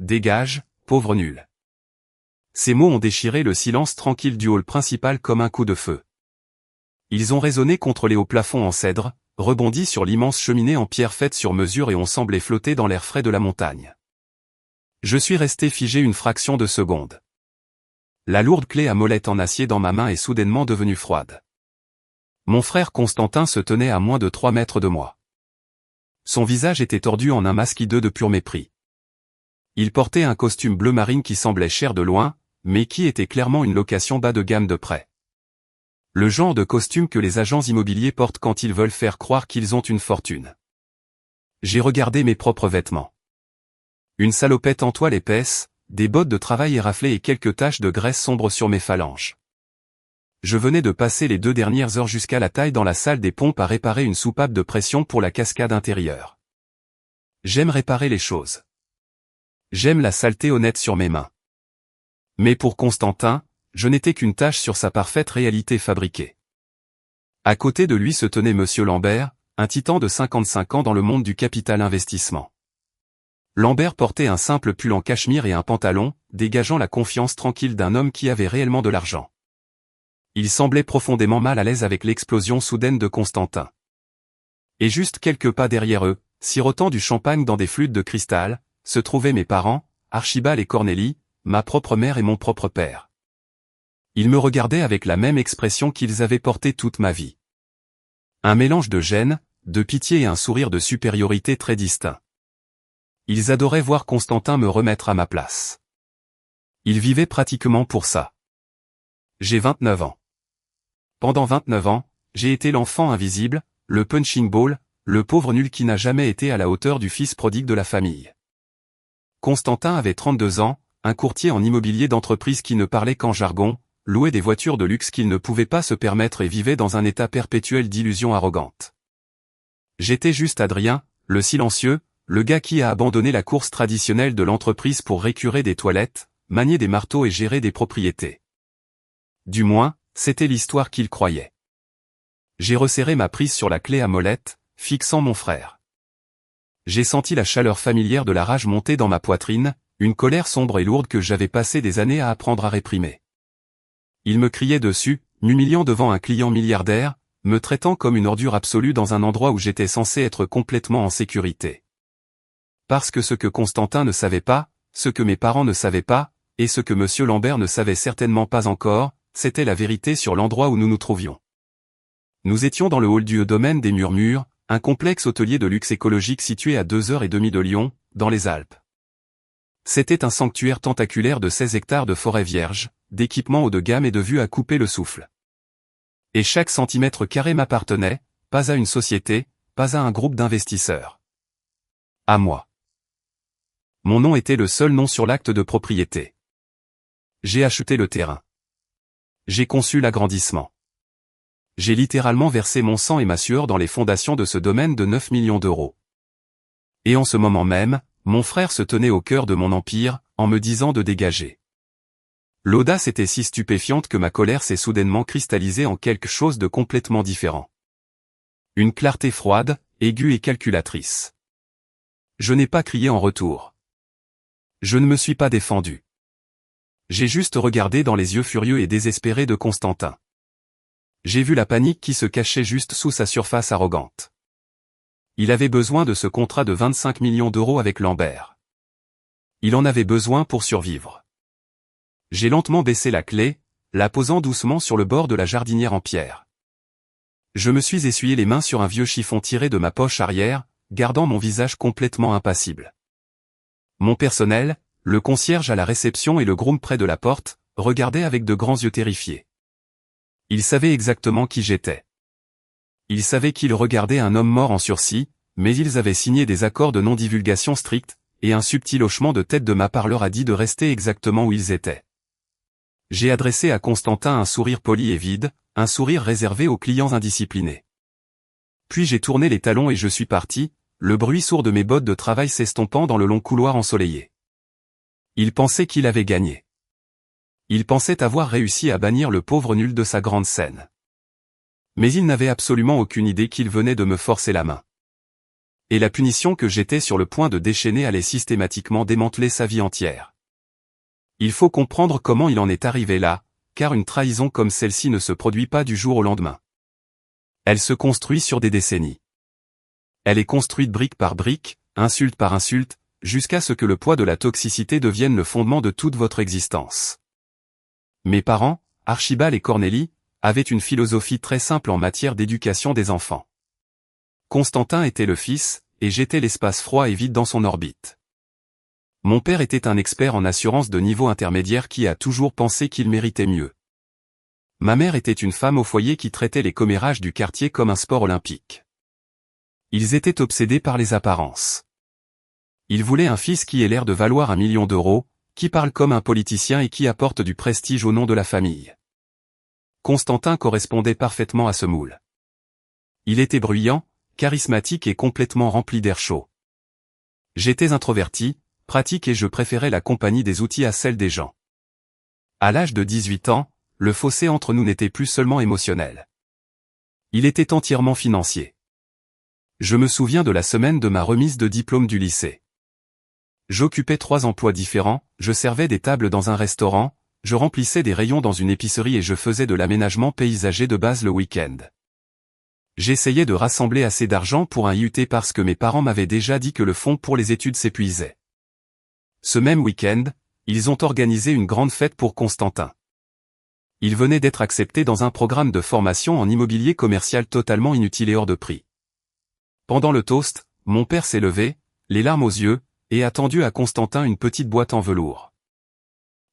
dégage, pauvre nul. Ces mots ont déchiré le silence tranquille du hall principal comme un coup de feu. Ils ont résonné contre les hauts plafonds en cèdre, rebondi sur l'immense cheminée en pierre faite sur mesure et ont semblé flotter dans l'air frais de la montagne. Je suis resté figé une fraction de seconde. La lourde clé à molette en acier dans ma main est soudainement devenue froide. Mon frère Constantin se tenait à moins de 3 mètres de moi. Son visage était tordu en un masque hideux de pur mépris. Il portait un costume bleu marine qui semblait cher de loin, mais qui était clairement une location bas de gamme de près. Le genre de costume que les agents immobiliers portent quand ils veulent faire croire qu'ils ont une fortune. J'ai regardé mes propres vêtements. Une salopette en toile épaisse, des bottes de travail éraflées et quelques taches de graisse sombre sur mes phalanges. Je venais de passer les 2 dernières heures jusqu'à la taille dans la salle des pompes à réparer une soupape de pression pour la cascade intérieure. J'aime réparer les choses. J'aime la saleté honnête sur mes mains. Mais pour Constantin, je n'étais qu'une tache sur sa parfaite réalité fabriquée. À côté de lui se tenait Monsieur Lambert, un titan de 55 ans dans le monde du capital investissement. Lambert portait un simple pull en cachemire et un pantalon, dégageant la confiance tranquille d'un homme qui avait réellement de l'argent. Il semblait profondément mal à l'aise avec l'explosion soudaine de Constantin. Et juste quelques pas derrière eux, sirotant du champagne dans des flûtes de cristal, se trouvaient mes parents, Archibald et Cornélie, ma propre mère et mon propre père. Ils me regardaient avec la même expression qu'ils avaient portée toute ma vie. Un mélange de gêne, de pitié et un sourire de supériorité très distinct. Ils adoraient voir Constantin me remettre à ma place. Ils vivaient pratiquement pour ça. J'ai 29 ans. Pendant 29 ans, j'ai été l'enfant invisible, le punching ball, le pauvre nul qui n'a jamais été à la hauteur du fils prodigue de la famille. Constantin avait 32 ans, un courtier en immobilier d'entreprise qui ne parlait qu'en jargon, louait des voitures de luxe qu'il ne pouvait pas se permettre et vivait dans un état perpétuel d'illusion arrogante. J'étais juste Adrien, le silencieux, le gars qui a abandonné la course traditionnelle de l'entreprise pour récurer des toilettes, manier des marteaux et gérer des propriétés. Du moins, c'était l'histoire qu'il croyait. J'ai resserré ma prise sur la clé à molette, fixant mon frère. J'ai senti la chaleur familière de la rage monter dans ma poitrine, une colère sombre et lourde que j'avais passé des années à apprendre à réprimer. Il me criait dessus, m'humiliant devant un client milliardaire, me traitant comme une ordure absolue dans un endroit où j'étais censé être complètement en sécurité. Parce que ce que Constantin ne savait pas, ce que mes parents ne savaient pas, et ce que Monsieur Lambert ne savait certainement pas encore, c'était la vérité sur l'endroit où nous nous trouvions. Nous étions dans le hall du domaine des Murmures, un complexe hôtelier de luxe écologique situé à 2h30 de Lyon, dans les Alpes. C'était un sanctuaire tentaculaire de 16 hectares de forêt vierge, d'équipements haut de gamme et de vues à couper le souffle. Et chaque centimètre carré m'appartenait, pas à une société, pas à un groupe d'investisseurs. À moi. Mon nom était le seul nom sur l'acte de propriété. J'ai acheté le terrain. J'ai conçu l'agrandissement. J'ai littéralement versé mon sang et ma sueur dans les fondations de ce domaine de 9 millions d'euros. Et en ce moment même, mon frère se tenait au cœur de mon empire, en me disant de dégager. L'audace était si stupéfiante que ma colère s'est soudainement cristallisée en quelque chose de complètement différent. Une clarté froide, aiguë et calculatrice. Je n'ai pas crié en retour. Je ne me suis pas défendu. J'ai juste regardé dans les yeux furieux et désespérés de Constantin. J'ai vu la panique qui se cachait juste sous sa surface arrogante. Il avait besoin de ce contrat de 25 millions d'euros avec Lambert. Il en avait besoin pour survivre. J'ai lentement baissé la clé, la posant doucement sur le bord de la jardinière en pierre. Je me suis essuyé les mains sur un vieux chiffon tiré de ma poche arrière, gardant mon visage complètement impassible. Mon personnel, le concierge à la réception et le groom près de la porte, regardaient avec de grands yeux terrifiés. Ils savaient exactement qui j'étais. Ils savaient qu'ils regardaient un homme mort en sursis, mais ils avaient signé des accords de non-divulgation stricts, et un subtil hochement de tête de ma part leur a dit de rester exactement où ils étaient. J'ai adressé à Constantin un sourire poli et vide, un sourire réservé aux clients indisciplinés. Puis j'ai tourné les talons et je suis parti, le bruit sourd de mes bottes de travail s'estompant dans le long couloir ensoleillé. Il pensait qu'il avait gagné. Il pensait avoir réussi à bannir le pauvre nul de sa grande scène. Mais il n'avait absolument aucune idée qu'il venait de me forcer la main. et la punition que j'étais sur le point de déchaîner allait systématiquement démanteler sa vie entière. Il faut comprendre comment il en est arrivé là, car une trahison comme celle-ci ne se produit pas du jour au lendemain. Elle se construit sur des décennies. Elle est construite brique par brique, insulte par insulte, jusqu'à ce que le poids de la toxicité devienne le fondement de toute votre existence. Mes parents, Archibald et Cornélie, avaient une philosophie très simple en matière d'éducation des enfants. Constantin était le fils, et j'étais l'espace froid et vide dans son orbite. Mon père était un expert en assurance de niveau intermédiaire qui a toujours pensé qu'il méritait mieux. Ma mère était une femme au foyer qui traitait les commérages du quartier comme un sport olympique. Ils étaient obsédés par les apparences. Ils voulaient un fils qui ait l'air de valoir 1 million d'euros, qui parle comme un politicien et qui apporte du prestige au nom de la famille. Constantin correspondait parfaitement à ce moule. Il était bruyant, charismatique et complètement rempli d'air chaud. J'étais introverti, pratique et je préférais la compagnie des outils à celle des gens. À l'âge de 18 ans, le fossé entre nous n'était plus seulement émotionnel. Il était entièrement financier. Je me souviens de la semaine de ma remise de diplôme du lycée. J'occupais 3 emplois différents, je servais des tables dans un restaurant, je remplissais des rayons dans une épicerie et je faisais de l'aménagement paysager de base le week-end. J'essayais de rassembler assez d'argent pour un IUT parce que mes parents m'avaient déjà dit que le fonds pour les études s'épuisait. Ce même week-end, ils ont organisé une grande fête pour Constantin. Il venait d'être accepté dans un programme de formation en immobilier commercial totalement inutile et hors de prix. Pendant le toast, mon père s'est levé, les larmes aux yeux, et a tendu à Constantin une petite boîte en velours.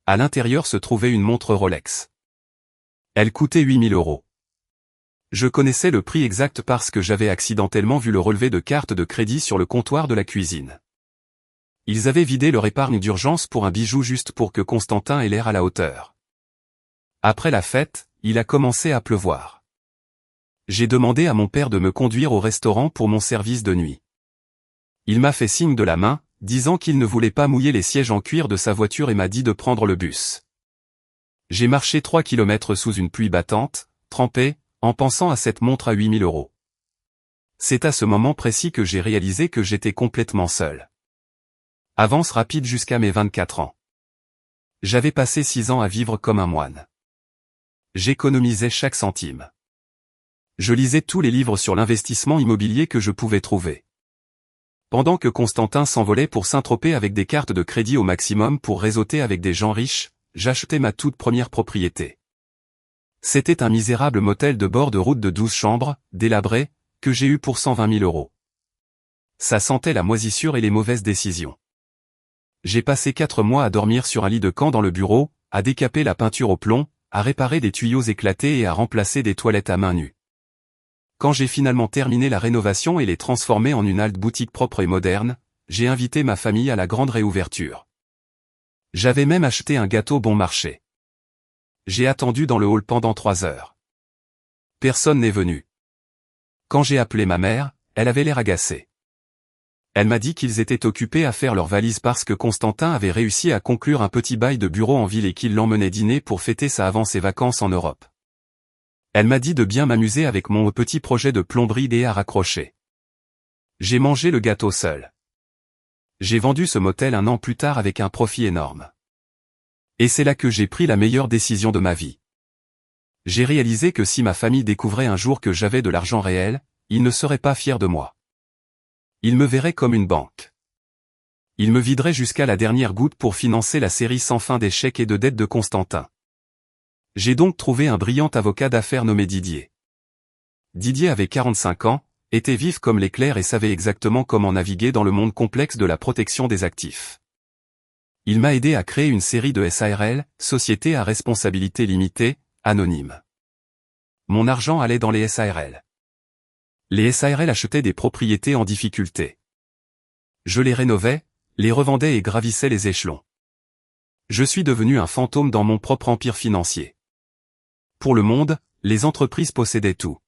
À l'intérieur se trouvait une montre Rolex. Elle coûtait 8 000 €. Je connaissais le prix exact parce que j'avais accidentellement vu le relevé de carte de crédit sur le comptoir de la cuisine. Ils avaient vidé leur épargne d'urgence pour un bijou juste pour que Constantin ait l'air à la hauteur. Après la fête, il a commencé à pleuvoir. J'ai demandé à mon père de me conduire au restaurant pour mon service de nuit. Il m'a fait signe de la main, disant qu'il ne voulait pas mouiller les sièges en cuir de sa voiture et m'a dit de prendre le bus. J'ai marché 3 kilomètres sous une pluie battante, trempé, en pensant à cette montre à 8 000 €. C'est à ce moment précis que j'ai réalisé que j'étais complètement seul. Avance rapide jusqu'à mes 24 ans. J'avais passé 6 ans à vivre comme un moine. J'économisais chaque centime. Je lisais tous les livres sur l'investissement immobilier que je pouvais trouver. Pendant que Constantin s'envolait pour Saint-Tropez avec des cartes de crédit au maximum pour réseauter avec des gens riches, j'achetais ma toute première propriété. C'était un misérable motel de bord de route de 12 chambres, délabré, que j'ai eu pour 120 000 €. Ça sentait la moisissure et les mauvaises décisions. J'ai passé 4 mois à dormir sur un lit de camp dans le bureau, à décaper la peinture au plomb, à réparer des tuyaux éclatés et à remplacer des toilettes à main nue. Quand j'ai finalement terminé la rénovation et les transformé en une halte boutique propre et moderne, j'ai invité ma famille à la grande réouverture. J'avais même acheté un gâteau bon marché. J'ai attendu dans le hall pendant 3 heures. Personne n'est venu. Quand j'ai appelé ma mère, elle avait l'air agacée. Elle m'a dit qu'ils étaient occupés à faire leurs valises parce que Constantin avait réussi à conclure un petit bail de bureau en ville et qu'il l'emmenait dîner pour fêter ça avant ses vacances en Europe. Elle m'a dit de bien m'amuser avec mon petit projet de plomberie et à raccrocher. J'ai mangé le gâteau seul. J'ai vendu ce motel 1 an plus tard avec un profit énorme. Et c'est là que j'ai pris la meilleure décision de ma vie. J'ai réalisé que si ma famille découvrait un jour que j'avais de l'argent réel, ils ne seraient pas fiers de moi. Ils me verraient comme une banque. Ils me videraient jusqu'à la dernière goutte pour financer la série sans fin d'échecs et de dettes de Constantin. J'ai donc trouvé un brillant avocat d'affaires nommé Didier. Didier avait 45 ans, était vif comme l'éclair et savait exactement comment naviguer dans le monde complexe de la protection des actifs. Il m'a aidé à créer une série de SARL, Sociétés à responsabilité limitée, anonymes. Mon argent allait dans les SARL. Les SARL achetaient des propriétés en difficulté. Je les rénovais, les revendais et gravissais les échelons. Je suis devenu un fantôme dans mon propre empire financier. Pour le monde, les entreprises possédaient tout.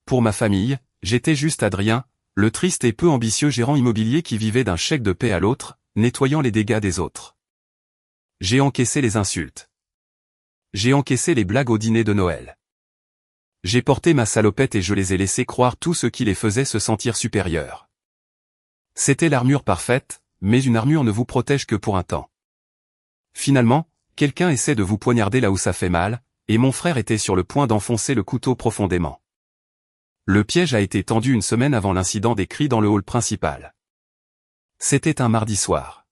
Pour ma famille, j'étais juste Adrien, le triste et peu ambitieux gérant immobilier qui vivait d'un chèque de paie à l'autre, nettoyant les dégâts des autres. J'ai encaissé les insultes. J'ai encaissé les blagues au dîner de Noël. J'ai porté ma salopette et je les ai laissés croire tout ce qui les faisait se sentir supérieurs. C'était l'armure parfaite, mais une armure ne vous protège que pour un temps. Finalement, quelqu'un essaie de vous poignarder là où ça fait mal, et mon frère était sur le point d'enfoncer le couteau profondément. Le piège a été tendu une semaine avant l'incident des cris dans le hall principal. C'était un mardi soir.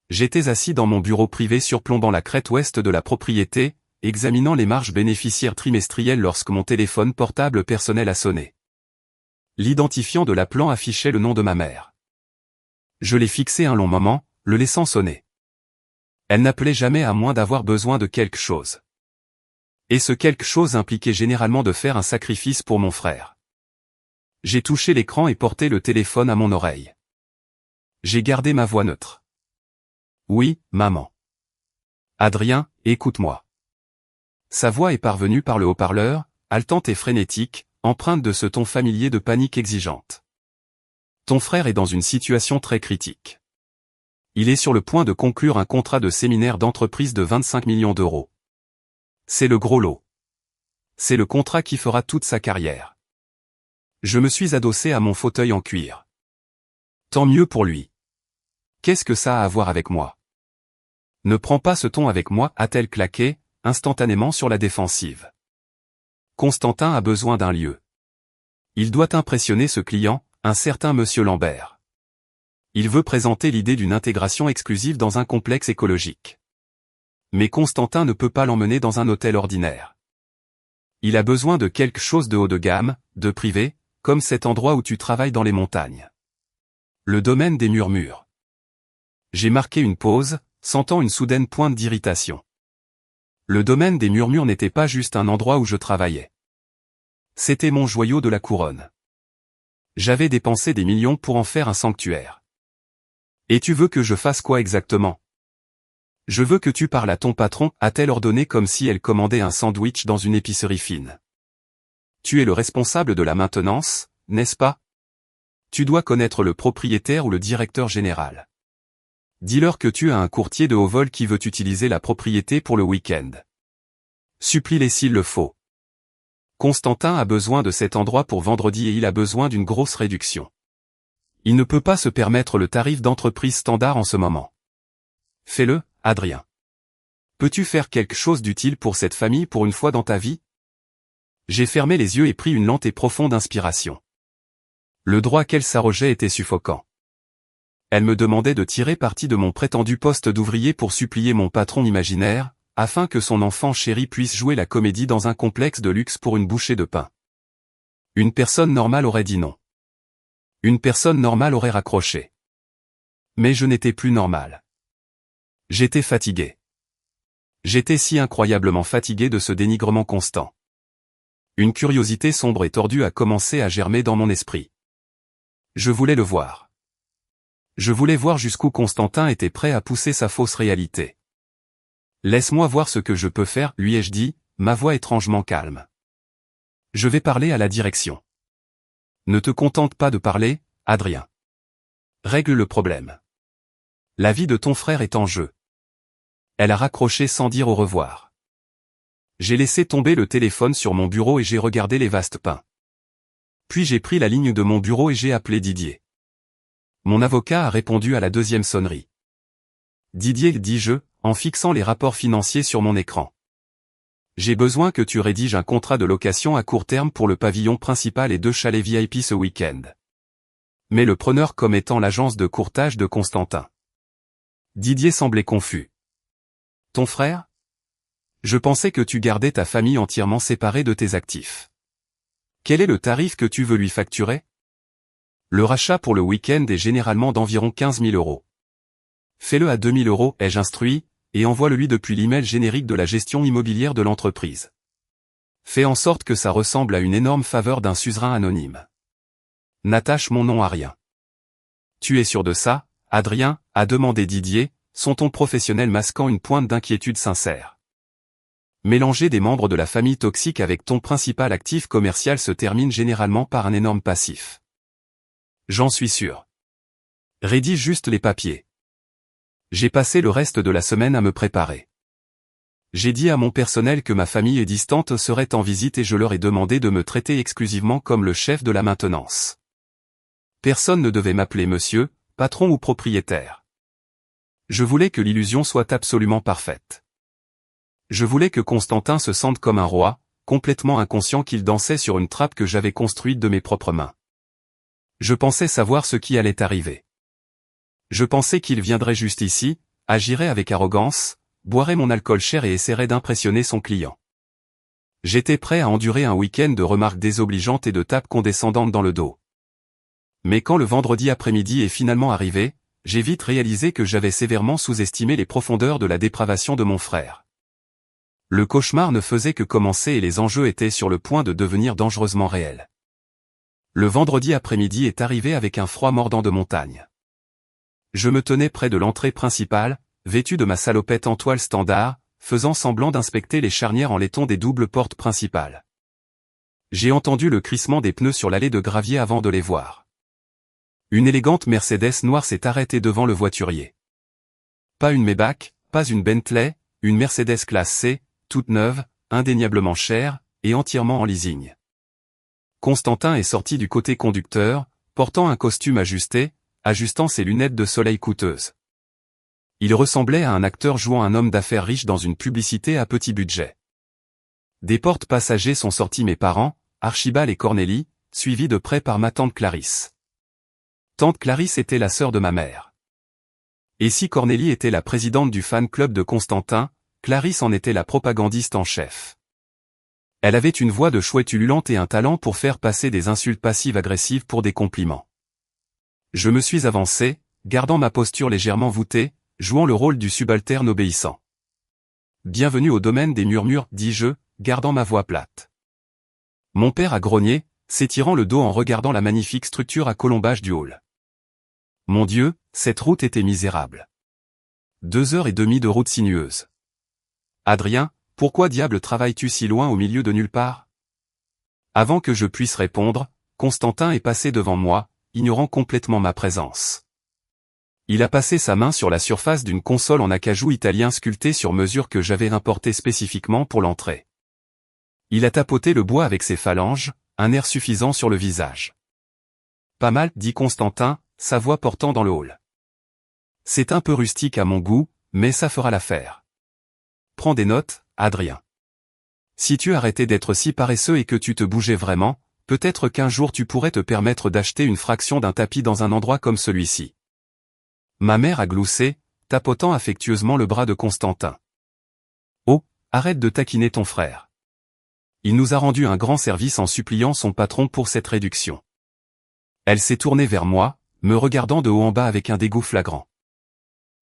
J'étais assis dans mon bureau privé surplombant la crête ouest de la propriété, examinant les marges bénéficiaires trimestrielles lorsque mon téléphone portable personnel a sonné. L'identifiant de l'appelant affichait le nom de ma mère. Je l'ai fixé un long moment, le laissant sonner. Elle n'appelait jamais à moins d'avoir besoin de quelque chose. Et ce quelque chose impliquait généralement de faire un sacrifice pour mon frère. J'ai touché l'écran et porté le téléphone à mon oreille. J'ai gardé ma voix neutre. Oui, maman. Adrien, écoute-moi. Sa voix est parvenue par le haut-parleur, haletante et frénétique, empreinte de ce ton familier de panique exigeante. Ton frère est dans une situation très critique. Il est sur le point de conclure un contrat de séminaire d'entreprise de 25 millions d'euros. C'est le gros lot. C'est le contrat qui fera toute sa carrière. Je me suis adossé à mon fauteuil en cuir. Tant mieux pour lui. Qu'est-ce que ça a à voir avec moi? Ne prends pas ce ton avec moi, a-t-elle claqué, instantanément sur la défensive. Constantin a besoin d'un lieu. Il doit impressionner ce client, un certain monsieur Lambert. Il veut présenter l'idée d'une intégration exclusive dans un complexe écologique. Mais Constantin ne peut pas l'emmener dans un hôtel ordinaire. Il a besoin de quelque chose de haut de gamme, de privé, comme cet endroit où tu travailles dans les montagnes. Le domaine des murmures. J'ai marqué une pause, sentant une soudaine pointe d'irritation. Le domaine des murmures n'était pas juste un endroit où je travaillais. C'était mon joyau de la couronne. J'avais dépensé des millions pour en faire un sanctuaire. Et tu veux que je fasse quoi exactement? Je veux que tu parles à ton patron, a-t-elle ordonné comme si elle commandait un sandwich dans une épicerie fine. Tu es le responsable de la maintenance, n'est-ce pas? Tu dois connaître le propriétaire ou le directeur général. Dis-leur que tu as un courtier de haut vol qui veut utiliser la propriété pour le week-end. Supplie-les s'il le faut. Constantin a besoin de cet endroit pour vendredi et il a besoin d'une grosse réduction. Il ne peut pas se permettre le tarif d'entreprise standard en ce moment. Fais-le, Adrien. Peux-tu faire quelque chose d'utile pour cette famille pour une fois dans ta vie? J'ai fermé les yeux et pris une lente et profonde inspiration. Le droit qu'elle s'arrogeait était suffocant. Elle me demandait de tirer parti de mon prétendu poste d'ouvrier pour supplier mon patron imaginaire, afin que son enfant chéri puisse jouer la comédie dans un complexe de luxe pour une bouchée de pain. Une personne normale aurait dit non. Une personne normale aurait raccroché. Mais je n'étais plus normal. J'étais fatigué. J'étais si incroyablement fatigué de ce dénigrement constant. Une curiosité sombre et tordue a commencé à germer dans mon esprit. Je voulais le voir. Je voulais voir jusqu'où Constantin était prêt à pousser sa fausse réalité. Laisse-moi voir ce que je peux faire, lui ai-je dit, ma voix étrangement calme. Je vais parler à la direction. Ne te contente pas de parler, Adrien. Règle le problème. La vie de ton frère est en jeu. Elle a raccroché sans dire au revoir. J'ai laissé tomber le téléphone sur mon bureau et j'ai regardé les vastes pins. Puis j'ai pris la ligne de mon bureau et j'ai appelé Didier. Mon avocat a répondu à la deuxième sonnerie. Didier, dis-je, en fixant les rapports financiers sur mon écran. J'ai besoin que tu rédiges un contrat de location à court terme pour le pavillon principal et 2 chalets VIP ce week-end. Mais le preneur comme étant l'agence de courtage de Constantin. Didier semblait confus. Ton frère? Je pensais que tu gardais ta famille entièrement séparée de tes actifs. Quel est le tarif que tu veux lui facturer? Le rachat pour le week-end est généralement d'environ 15 000 euros. Fais-le à 2 000 euros, ai-je instruit, et envoie-le-lui depuis l'email générique de la gestion immobilière de l'entreprise. Fais en sorte que ça ressemble à une énorme faveur d'un suzerain anonyme. N'attache mon nom à rien. Tu es sûr de ça, Adrien, a demandé Didier, son ton professionnel masquant une pointe d'inquiétude sincère. Mélanger des membres de la famille toxique avec ton principal actif commercial se termine généralement par un énorme passif. J'en suis sûr. Rédige juste les papiers. J'ai passé le reste de la semaine à me préparer. J'ai dit à mon personnel que ma famille et distante serait en visite et je leur ai demandé de me traiter exclusivement comme le chef de la maintenance. Personne ne devait m'appeler monsieur, patron ou propriétaire. Je voulais que l'illusion soit absolument parfaite. Je voulais que Constantin se sente comme un roi, complètement inconscient qu'il dansait sur une trappe que j'avais construite de mes propres mains. Je pensais savoir ce qui allait arriver. Je pensais qu'il viendrait juste ici, agirait avec arrogance, boirait mon alcool cher et essaierait d'impressionner son client. J'étais prêt à endurer un week-end de remarques désobligeantes et de tapes condescendantes dans le dos. Mais quand le vendredi après-midi est finalement arrivé, j'ai vite réalisé que j'avais sévèrement sous-estimé les profondeurs de la dépravation de mon frère. Le cauchemar ne faisait que commencer et les enjeux étaient sur le point de devenir dangereusement réels. Le vendredi après-midi est arrivé avec un froid mordant de montagne. Je me tenais près de l'entrée principale, vêtu de ma salopette en toile standard, faisant semblant d'inspecter les charnières en laiton des doubles portes principales. J'ai entendu le crissement des pneus sur l'allée de gravier avant de les voir. Une élégante Mercedes noire s'est arrêtée devant le voiturier. Pas une Maybach, pas une Bentley, une Mercedes classe C, toute neuve, indéniablement chère, et entièrement en leasing. Constantin est sorti du côté conducteur, portant un costume ajusté, ajustant ses lunettes de soleil coûteuses. Il ressemblait à un acteur jouant un homme d'affaires riche dans une publicité à petit budget. Des portes passagers sont sortis mes parents, Archibald et Cornélie, suivis de près par ma tante Clarisse. Tante Clarisse était la sœur de ma mère. Et si Cornélie était la présidente du fan club de Constantin, Clarisse en était la propagandiste en chef. Elle avait une voix de chouette ululante et un talent pour faire passer des insultes passives-agressives pour des compliments. Je me suis avancé, gardant ma posture légèrement voûtée, jouant le rôle du subalterne obéissant. Bienvenue au domaine des murmures, dis-je, gardant ma voix plate. Mon père a grogné, s'étirant le dos en regardant la magnifique structure à colombage du hall. Mon Dieu, cette route était misérable. 2 heures et demie de route sinueuse. Adrien, pourquoi diable travailles-tu si loin au milieu de nulle part? Avant que je puisse répondre, Constantin est passé devant moi, ignorant complètement ma présence. Il a passé sa main sur la surface d'une console en acajou italien sculptée sur mesure que j'avais importée spécifiquement pour l'entrée. Il a tapoté le bois avec ses phalanges, un air suffisant sur le visage. Pas mal, dit Constantin, sa voix portant dans le hall. C'est un peu rustique à mon goût, mais ça fera l'affaire. Prends des notes, Adrien. Si tu arrêtais d'être si paresseux et que tu te bougeais vraiment, peut-être qu'un jour tu pourrais te permettre d'acheter une fraction d'un tapis dans un endroit comme celui-ci. Ma mère a gloussé, tapotant affectueusement le bras de Constantin. Oh, arrête de taquiner ton frère. Il nous a rendu un grand service en suppliant son patron pour cette réduction. Elle s'est tournée vers moi, me regardant de haut en bas avec un dégoût flagrant.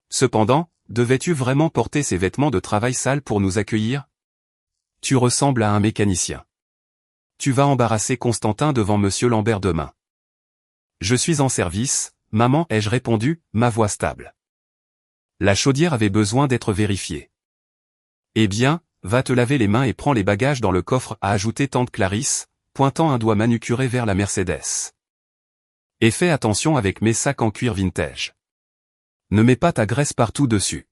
Cependant, devais-tu vraiment porter ces vêtements de travail sales pour nous accueillir? Tu ressembles à un mécanicien. Tu vas embarrasser Constantin devant monsieur Lambert demain. Je suis en service, maman, ai-je répondu, ma voix stable. La chaudière avait besoin d'être vérifiée. Eh bien, va te laver les mains et prends les bagages dans le coffre, a ajouté tante Clarisse, pointant un doigt manucuré vers la Mercedes. Et fais attention avec mes sacs en cuir vintage. Ne mets pas ta graisse partout dessus.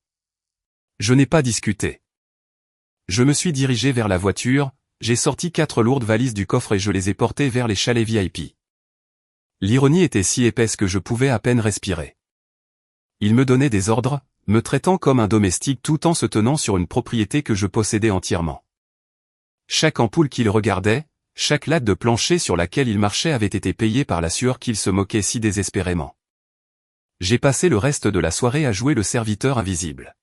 Je n'ai pas discuté. Je me suis dirigé vers la voiture, j'ai sorti 4 lourdes valises du coffre et je les ai portées vers les chalets VIP. L'ironie était si épaisse que je pouvais à peine respirer. Il me donnait des ordres, me traitant comme un domestique tout en se tenant sur une propriété que je possédais entièrement. Chaque ampoule qu'il regardait, chaque latte de plancher sur laquelle il marchait avait été payée par la sueur qu'il se moquait si désespérément. J'ai passé le reste de la soirée à jouer le serviteur invisible.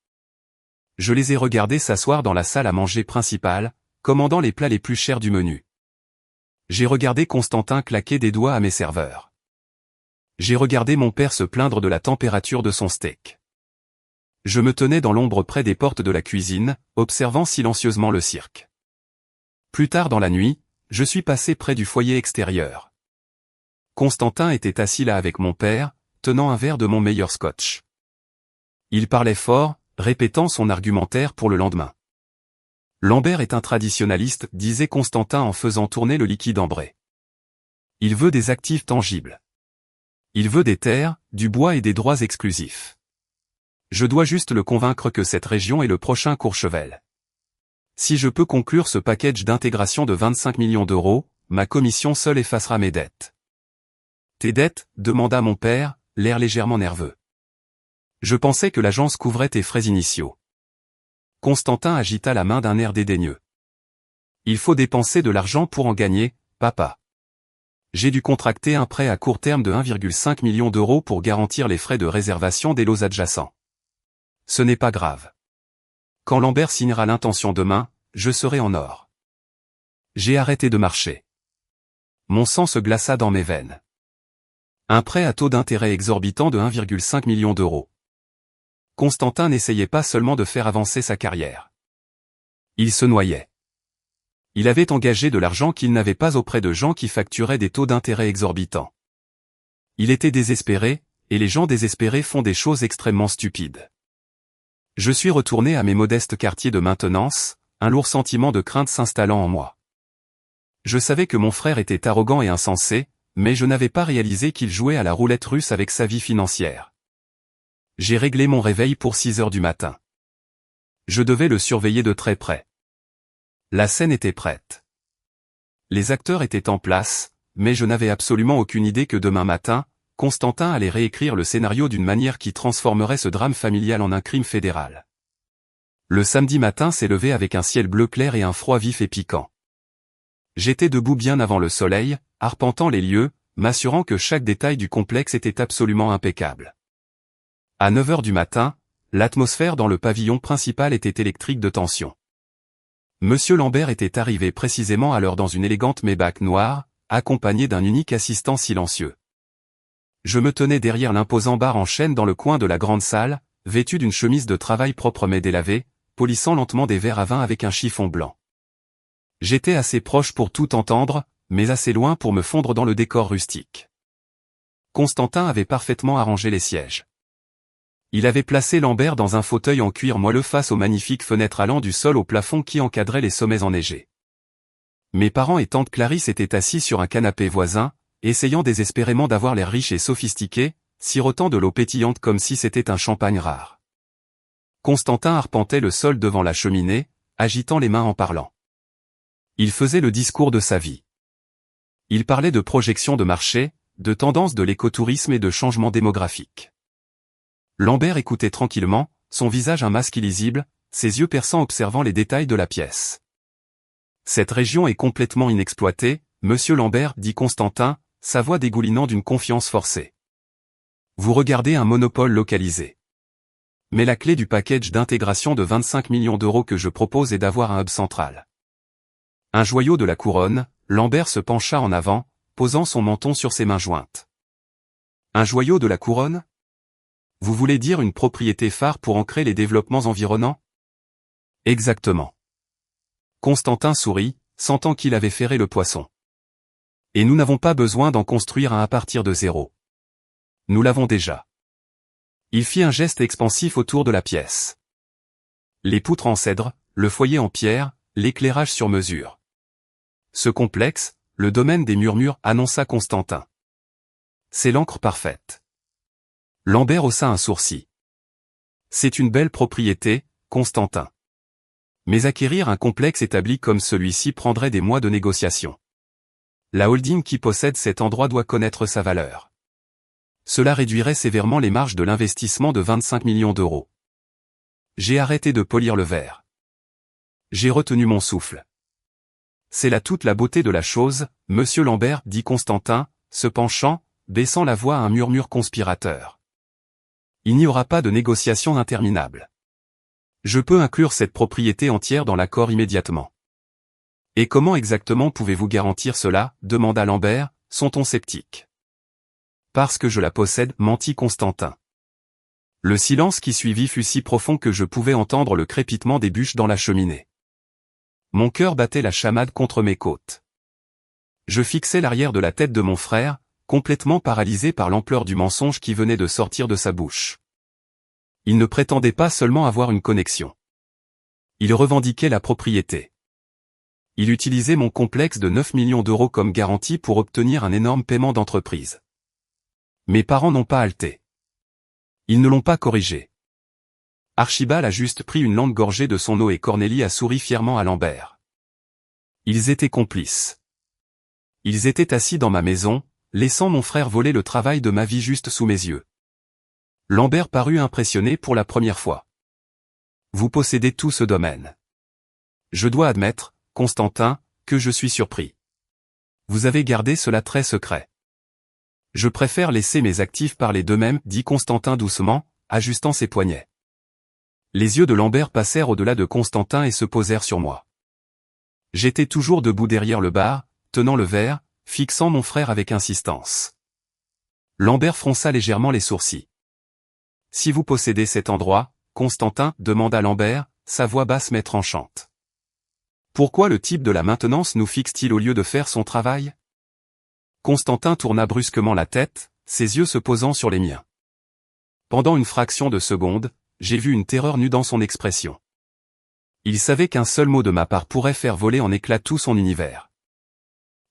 Je les ai regardés s'asseoir dans la salle à manger principale, commandant les plats les plus chers du menu. J'ai regardé Constantin claquer des doigts à mes serveurs. J'ai regardé mon père se plaindre de la température de son steak. Je me tenais dans l'ombre près des portes de la cuisine, observant silencieusement le cirque. Plus tard dans la nuit, je suis passé près du foyer extérieur. Constantin était assis là avec mon père, tenant un verre de mon meilleur scotch. Il parlait fort, répétant son argumentaire pour le lendemain. Lambert est un traditionnaliste, disait Constantin en faisant tourner le liquide ambré. Il veut des actifs tangibles. Il veut des terres, du bois et des droits exclusifs. Je dois juste le convaincre que cette région est le prochain Courchevel. Si je peux conclure ce package d'intégration de 25 millions d'euros, ma commission seule effacera mes dettes. Tes dettes, demanda mon père, l'air légèrement nerveux. Je pensais que l'agence couvrait tes frais initiaux. Constantin agita la main d'un air dédaigneux. Il faut dépenser de l'argent pour en gagner, papa. J'ai dû contracter un prêt à court terme de 1,5 million d'euros pour garantir les frais de réservation des lots adjacents. Ce n'est pas grave. Quand Lambert signera l'intention demain, je serai en or. J'ai arrêté de marcher. Mon sang se glaça dans mes veines. Un prêt à taux d'intérêt exorbitant de 1,5 million d'euros. Constantin n'essayait pas seulement de faire avancer sa carrière. Il se noyait. Il avait engagé de l'argent qu'il n'avait pas auprès de gens qui facturaient des taux d'intérêt exorbitants. Il était désespéré, et les gens désespérés font des choses extrêmement stupides. Je suis retourné à mes modestes quartiers de maintenance, un lourd sentiment de crainte s'installant en moi. Je savais que mon frère était arrogant et insensé, mais je n'avais pas réalisé qu'il jouait à la roulette russe avec sa vie financière. J'ai réglé mon réveil pour 6 heures du matin. Je devais le surveiller de très près. La scène était prête. Les acteurs étaient en place, mais je n'avais absolument aucune idée que demain matin, Constantin allait réécrire le scénario d'une manière qui transformerait ce drame familial en un crime fédéral. Le samedi matin s'est levé avec un ciel bleu clair et un froid vif et piquant. J'étais debout bien avant le soleil, arpentant les lieux, m'assurant que chaque détail du complexe était absolument impeccable. À 9 heures du matin, l'atmosphère dans le pavillon principal était électrique de tension. Monsieur Lambert était arrivé précisément à l'heure dans une élégante Maybach noire, accompagné d'un unique assistant silencieux. Je me tenais derrière l'imposant bar en chêne dans le coin de la grande salle, vêtu d'une chemise de travail propre mais délavée, polissant lentement des verres à vin avec un chiffon blanc. J'étais assez proche pour tout entendre, mais assez loin pour me fondre dans le décor rustique. Constantin avait parfaitement arrangé les sièges. Il avait placé Lambert dans un fauteuil en cuir moelleux face aux magnifiques fenêtres allant du sol au plafond qui encadraient les sommets enneigés. Mes parents et tante Clarisse étaient assis sur un canapé voisin, essayant désespérément d'avoir l'air riche et sophistiqué, sirotant de l'eau pétillante comme si c'était un champagne rare. Constantin arpentait le sol devant la cheminée, agitant les mains en parlant. Il faisait le discours de sa vie. Il parlait de projections de marché, de tendances de l'écotourisme et de changements démographiques. Lambert écoutait tranquillement, son visage un masque illisible, ses yeux perçants observant les détails de la pièce. Cette région est complètement inexploitée, monsieur Lambert, dit Constantin, sa voix dégoulinant d'une confiance forcée. Vous regardez un monopole localisé. Mais la clé du package d'intégration de 25 millions d'euros que je propose est d'avoir un hub central. Un joyau de la couronne, Lambert se pencha en avant, posant son menton sur ses mains jointes. Un joyau de la couronne ? Vous voulez dire une propriété phare pour ancrer les développements environnants ? Exactement. Constantin sourit, sentant qu'il avait ferré le poisson. Et nous n'avons pas besoin d'en construire un à partir de zéro. Nous l'avons déjà. Il fit un geste expansif autour de la pièce. Les poutres en cèdre, le foyer en pierre, l'éclairage sur mesure. Ce complexe, le domaine des murmures, annonça Constantin. C'est l'encre parfaite. Lambert haussa un sourcil. C'est une belle propriété, Constantin. Mais acquérir un complexe établi comme celui-ci prendrait des mois de négociation. La holding qui possède cet endroit doit connaître sa valeur. Cela réduirait sévèrement les marges de l'investissement de 25 millions d'euros. J'ai arrêté de polir le verre. J'ai retenu mon souffle. C'est là toute la beauté de la chose, monsieur Lambert, dit Constantin, se penchant, baissant la voix à un murmure conspirateur. Il n'y aura pas de négociation interminable. Je peux inclure cette propriété entière dans l'accord immédiatement. Et comment exactement pouvez-vous garantir cela, demanda Lambert, son ton sceptique. Parce que je la possède, mentit Constantin. Le silence qui suivit fut si profond que je pouvais entendre le crépitement des bûches dans la cheminée. Mon cœur battait la chamade contre mes côtes. Je fixais l'arrière de la tête de mon frère, complètement paralysé par l'ampleur du mensonge qui venait de sortir de sa bouche. Il ne prétendait pas seulement avoir une connexion. Il revendiquait la propriété. Il utilisait mon complexe de 9 millions d'euros comme garantie pour obtenir un énorme paiement d'entreprise. Mes parents n'ont pas halté. Ils ne l'ont pas corrigé. Archibald a juste pris une longue gorgée de son eau et Cornélie a souri fièrement à Lambert. Ils étaient complices. Ils étaient assis dans ma maison, laissant mon frère voler le travail de ma vie juste sous mes yeux. Lambert parut impressionné pour la première fois. Vous possédez tout ce domaine. Je dois admettre, Constantin, que je suis surpris. Vous avez gardé cela très secret. Je préfère laisser mes actifs parler d'eux-mêmes, dit Constantin doucement, ajustant ses poignets. Les yeux de Lambert passèrent au-delà de Constantin et se posèrent sur moi. J'étais toujours debout derrière le bar, tenant le verre, fixant mon frère avec insistance. Lambert fronça légèrement les sourcils. Si vous possédez cet endroit, Constantin, demanda Lambert, sa voix basse mais tranchante. Pourquoi le type de la maintenance nous fixe-t-il au lieu de faire son travail? Constantin tourna brusquement la tête, ses yeux se posant sur les miens. Pendant une fraction de seconde, j'ai vu une terreur nue dans son expression. Il savait qu'un seul mot de ma part pourrait faire voler en éclats tout son univers.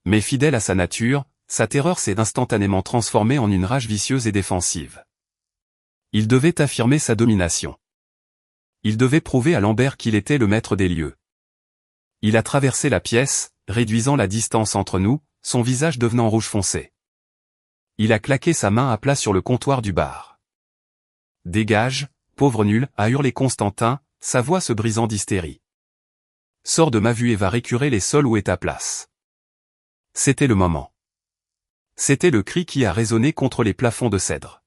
Mais fidèle à sa nature, sa terreur s'est instantanément transformée en une rage vicieuse et défensive. Il devait affirmer sa domination. Il devait prouver à Lambert qu'il était le maître des lieux. Il a traversé la pièce, réduisant la distance entre nous, son visage devenant rouge foncé. Il a claqué sa main à plat sur le comptoir du bar. « Dégage, pauvre nul » a hurlé Constantin, sa voix se brisant d'hystérie. « Sors de ma vue et va récurer les sols où est ta place. » C'était le moment. C'était le cri qui a résonné contre les plafonds de cèdre.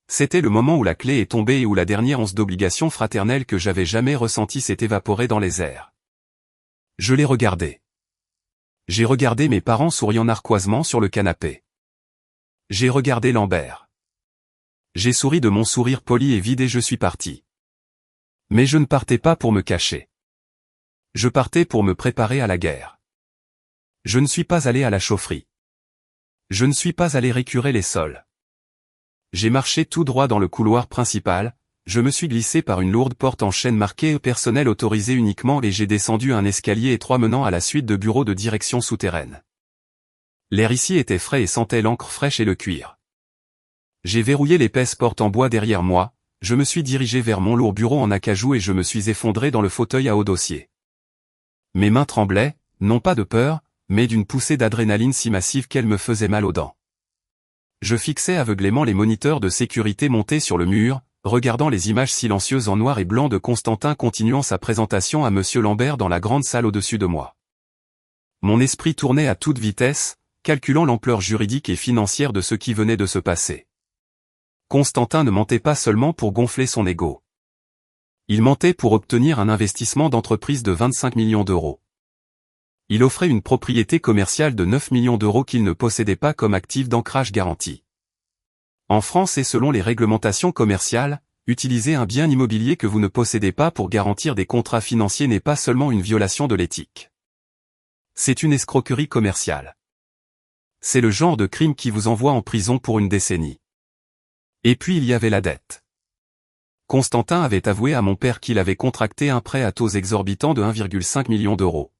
C'était le moment où la clé est tombée et où la dernière once d'obligation fraternelle que j'avais jamais ressentie s'est évaporée dans les airs. Je l'ai regardé. J'ai regardé mes parents souriant narquoisement sur le canapé. J'ai regardé Lambert. J'ai souri de mon sourire poli et vide et je suis parti. Mais je ne partais pas pour me cacher. Je partais pour me préparer à la guerre. Je ne suis pas allé à la chaufferie. Je ne suis pas allé récurer les sols. J'ai marché tout droit dans le couloir principal, je me suis glissé par une lourde porte en chêne marquée personnel autorisé uniquement et j'ai descendu un escalier étroit menant à la suite de bureaux de direction souterraine. L'air ici était frais et sentait l'encre fraîche et le cuir. J'ai verrouillé l'épaisse porte en bois derrière moi, je me suis dirigé vers mon lourd bureau en acajou et je me suis effondré dans le fauteuil à haut dossier. Mes mains tremblaient, non pas de peur, mais d'une poussée d'adrénaline si massive qu'elle me faisait mal aux dents. Je fixais aveuglément les moniteurs de sécurité montés sur le mur, regardant les images silencieuses en noir et blanc de Constantin continuant sa présentation à Monsieur Lambert dans la grande salle au-dessus de moi. Mon esprit tournait à toute vitesse, calculant l'ampleur juridique et financière de ce qui venait de se passer. Constantin ne mentait pas seulement pour gonfler son ego. Il mentait pour obtenir un investissement d'entreprise de 25 millions d'euros. Il offrait une propriété commerciale de 9 millions d'euros qu'il ne possédait pas comme actif d'ancrage garanti. En France et selon les réglementations commerciales, utiliser un bien immobilier que vous ne possédez pas pour garantir des contrats financiers n'est pas seulement une violation de l'éthique. C'est une escroquerie commerciale. C'est le genre de crime qui vous envoie en prison pour une décennie. Et puis il y avait la dette. Constantin avait avoué à mon père qu'il avait contracté un prêt à taux exorbitants de 1,5 million d'euros.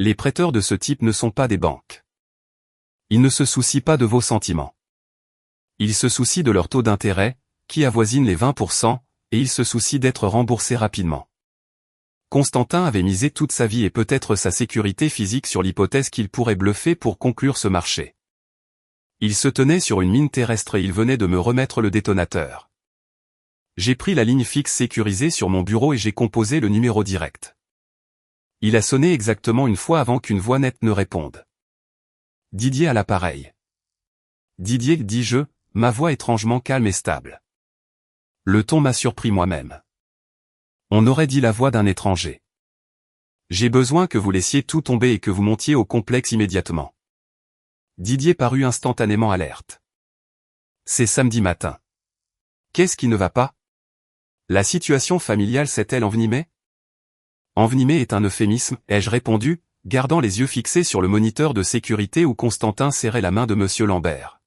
Les prêteurs de ce type ne sont pas des banques. Ils ne se soucient pas de vos sentiments. Ils se soucient de leur taux d'intérêt, qui avoisine les 20%, et ils se soucient d'être remboursés rapidement. Constantin avait misé toute sa vie et peut-être sa sécurité physique sur l'hypothèse qu'il pourrait bluffer pour conclure ce marché. Il se tenait sur une mine terrestre et il venait de me remettre le détonateur. J'ai pris la ligne fixe sécurisée sur mon bureau et j'ai composé le numéro direct. Il a sonné exactement une fois avant qu'une voix nette ne réponde. Didier à l'appareil. Didier, dis-je, ma voix étrangement calme et stable. Le ton m'a surpris moi-même. On aurait dit la voix d'un étranger. J'ai besoin que vous laissiez tout tomber et que vous montiez au complexe immédiatement. Didier parut instantanément alerte. C'est samedi matin. Qu'est-ce qui ne va pas? La situation familiale s'est-elle envenimée? Envenimée est un euphémisme, ai-je répondu, gardant les yeux fixés sur le moniteur de sécurité où Constantin serrait la main de Monsieur Lambert.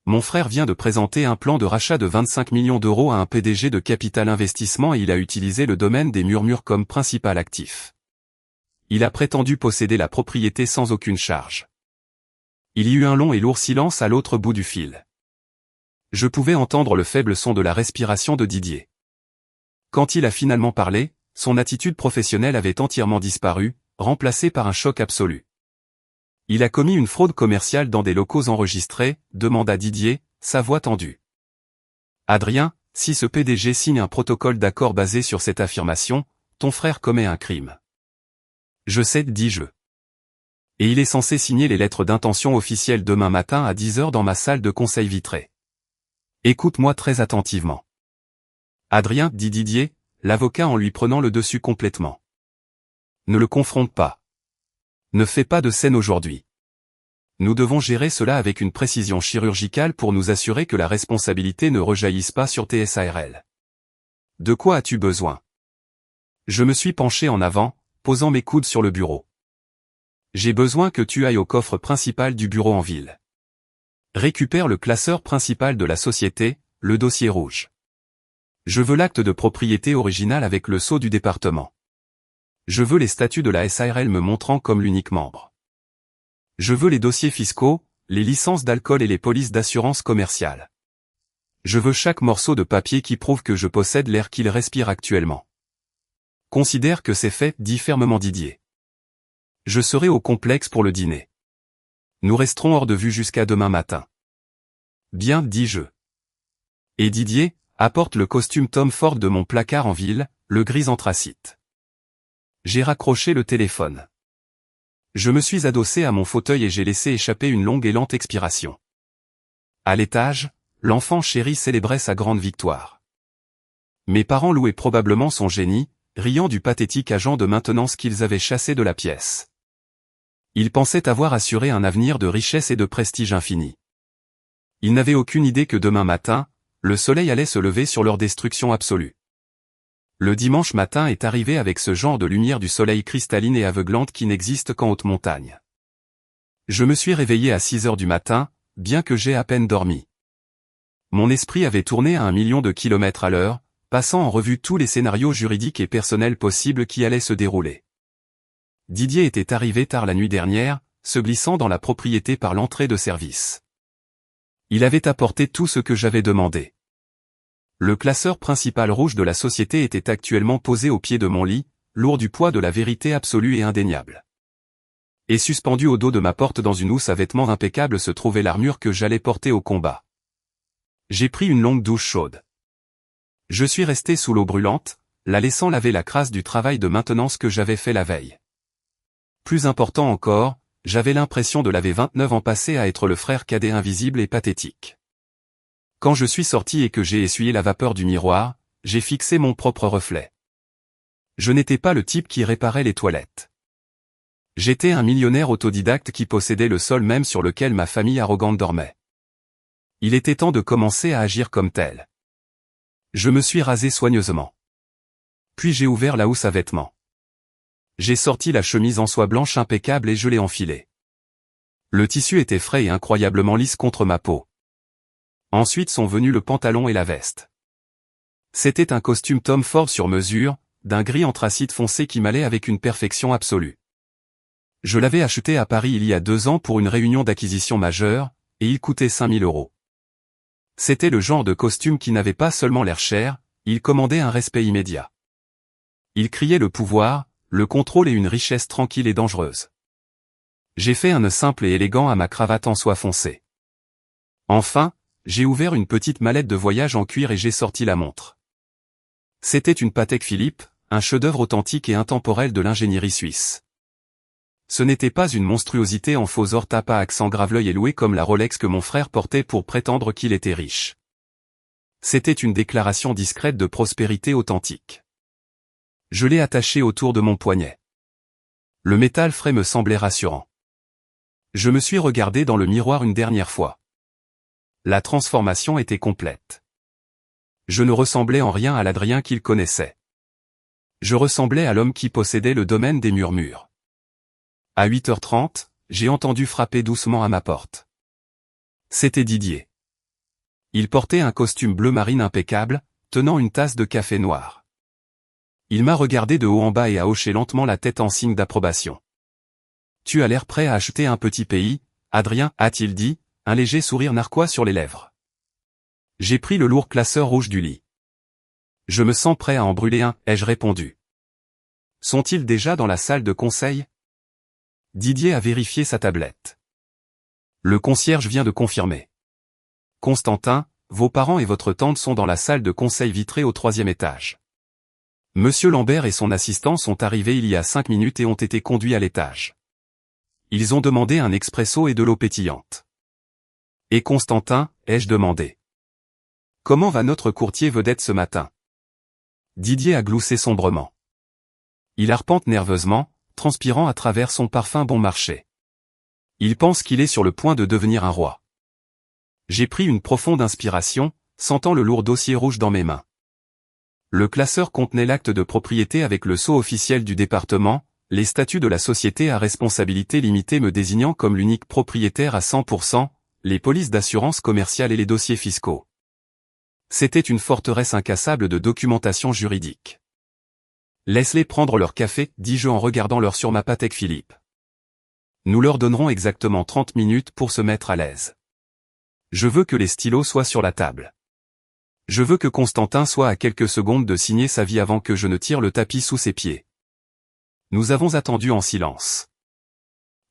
Mon frère vient de présenter un plan de rachat de 25 millions d'euros à un PDG de Capital Investissement et il a utilisé le domaine des Murmures comme principal actif. Il a prétendu posséder la propriété sans aucune charge. Il y eut un long et lourd silence à l'autre bout du fil. Je pouvais entendre le faible son de la respiration de Didier. Quand il a finalement parlé, son attitude professionnelle avait entièrement disparu, remplacée par un choc absolu. Il a commis une fraude commerciale dans des locaux enregistrés, demanda Didier, sa voix tendue. Adrien, si ce PDG signe un protocole d'accord basé sur cette affirmation, ton frère commet un crime. Je sais, dis-je. Et il est censé signer les lettres d'intention officielles demain matin à 10 h dans ma salle de conseil vitrée. Écoute-moi très attentivement. Adrien, dit Didier, l'avocat en lui prenant le dessus complètement. Ne le confronte pas. Ne fais pas de scène aujourd'hui. Nous devons gérer cela avec une précision chirurgicale pour nous assurer que la responsabilité ne rejaillisse pas sur TSARL. De quoi as-tu besoin? Je me suis penché en avant, posant mes coudes sur le bureau. J'ai besoin que tu ailles au coffre principal du bureau en ville. Récupère le classeur principal de la société, le dossier rouge. Je veux l'acte de propriété original avec le sceau du département. Je veux les statuts de la SARL me montrant comme l'unique membre. Je veux les dossiers fiscaux, les licences d'alcool et les polices d'assurance commerciale. Je veux chaque morceau de papier qui prouve que je possède l'air qu'il respire actuellement. Considère que c'est fait, dit fermement Didier. Je serai au complexe pour le dîner. Nous resterons hors de vue jusqu'à demain matin. Bien, dis-je. Et Didier, apporte le costume Tom Ford de mon placard en ville, le gris anthracite. J'ai raccroché le téléphone. Je me suis adossé à mon fauteuil et j'ai laissé échapper une longue et lente expiration. À l'étage, l'enfant chéri célébrait sa grande victoire. Mes parents louaient probablement son génie, riant du pathétique agent de maintenance qu'ils avaient chassé de la pièce. Ils pensaient avoir assuré un avenir de richesse et de prestige infini. Ils n'avaient aucune idée que demain matin, le soleil allait se lever sur leur destruction absolue. Le dimanche matin est arrivé avec ce genre de lumière du soleil cristalline et aveuglante qui n'existe qu'en haute montagne. Je me suis réveillé à 6 h du matin, bien que j'aie à peine dormi. Mon esprit avait tourné à 1 million de kilomètres à l'heure, passant en revue tous les scénarios juridiques et personnels possibles qui allaient se dérouler. Didier était arrivé tard la nuit dernière, se glissant dans la propriété par l'entrée de service. Il avait apporté tout ce que j'avais demandé. Le classeur principal rouge de la société était actuellement posé au pied de mon lit, lourd du poids de la vérité absolue et indéniable. Et suspendu au dos de ma porte dans une housse à vêtements impeccable se trouvait l'armure que j'allais porter au combat. J'ai pris une longue douche chaude. Je suis resté sous l'eau brûlante, la laissant laver la crasse du travail de maintenance que j'avais fait la veille. Plus important encore, j'avais l'impression de laver 29 ans passés à être le frère cadet invisible et pathétique. Quand je suis sorti et que j'ai essuyé la vapeur du miroir, j'ai fixé mon propre reflet. Je n'étais pas le type qui réparait les toilettes. J'étais un millionnaire autodidacte qui possédait le sol même sur lequel ma famille arrogante dormait. Il était temps de commencer à agir comme tel. Je me suis rasé soigneusement. Puis j'ai ouvert la housse à vêtements. J'ai sorti la chemise en soie blanche impeccable et je l'ai enfilée. Le tissu était frais et incroyablement lisse contre ma peau. Ensuite sont venus le pantalon et la veste. C'était un costume Tom Ford sur mesure, d'un gris anthracite foncé qui m'allait avec une perfection absolue. Je l'avais acheté à Paris il y a 2 ans pour une réunion d'acquisition majeure, et il coûtait 5 000 €. C'était le genre de costume qui n'avait pas seulement l'air cher, il commandait un respect immédiat. Il criait le pouvoir, le contrôle et une richesse tranquille et dangereuse. J'ai fait un nœud simple et élégant à ma cravate en soie foncée. Enfin, j'ai ouvert une petite mallette de voyage en cuir et j'ai sorti la montre. C'était une Patek Philippe, un chef-d'œuvre authentique et intemporel de l'ingénierie suisse. Ce n'était pas une monstruosité en faux or tapa accent grave-l'œil et loué comme la Rolex que mon frère portait pour prétendre qu'il était riche. C'était une déclaration discrète de prospérité authentique. Je l'ai attaché autour de mon poignet. Le métal frais me semblait rassurant. Je me suis regardé dans le miroir une dernière fois. La transformation était complète. Je ne ressemblais en rien à l'Adrien qu'il connaissait. Je ressemblais à l'homme qui possédait le domaine des murmures. À 8 h 30, j'ai entendu frapper doucement à ma porte. C'était Didier. Il portait un costume bleu marine impeccable, tenant une tasse de café noir. Il m'a regardé de haut en bas et a hoché lentement la tête en signe d'approbation. « Tu as l'air prêt à acheter un petit pays, Adrien, a-t-il dit, un léger sourire narquois sur les lèvres. J'ai pris le lourd classeur rouge du lit. Je me sens prêt à en brûler un, ai-je répondu. Sont-ils déjà dans la salle de conseil ? Didier a vérifié sa tablette. Le concierge vient de confirmer. Constantin, vos parents et votre tante sont dans la salle de conseil vitrée au 3e étage. Monsieur Lambert et son assistant sont arrivés il y a 5 minutes et ont été conduits à l'étage. Ils ont demandé un expresso et de l'eau pétillante. Et Constantin, ai-je demandé. Comment va notre courtier vedette ce matin? Didier a gloussé sombrement. Il arpente nerveusement, transpirant à travers son parfum bon marché. Il pense qu'il est sur le point de devenir un roi. J'ai pris une profonde inspiration, sentant le lourd dossier rouge dans mes mains. Le classeur contenait l'acte de propriété avec le sceau officiel du département, les statuts de la société à responsabilité limitée me désignant comme l'unique propriétaire à 100%, les polices d'assurance commerciale et les dossiers fiscaux. C'était une forteresse incassable de documentation juridique. Laisse-les prendre leur café, dis-je en regardant l'heure sur ma Patek Philippe. Nous leur donnerons exactement 30 minutes pour se mettre à l'aise. Je veux que les stylos soient sur la table. Je veux que Constantin soit à quelques secondes de signer sa vie avant que je ne tire le tapis sous ses pieds. Nous avons attendu en silence.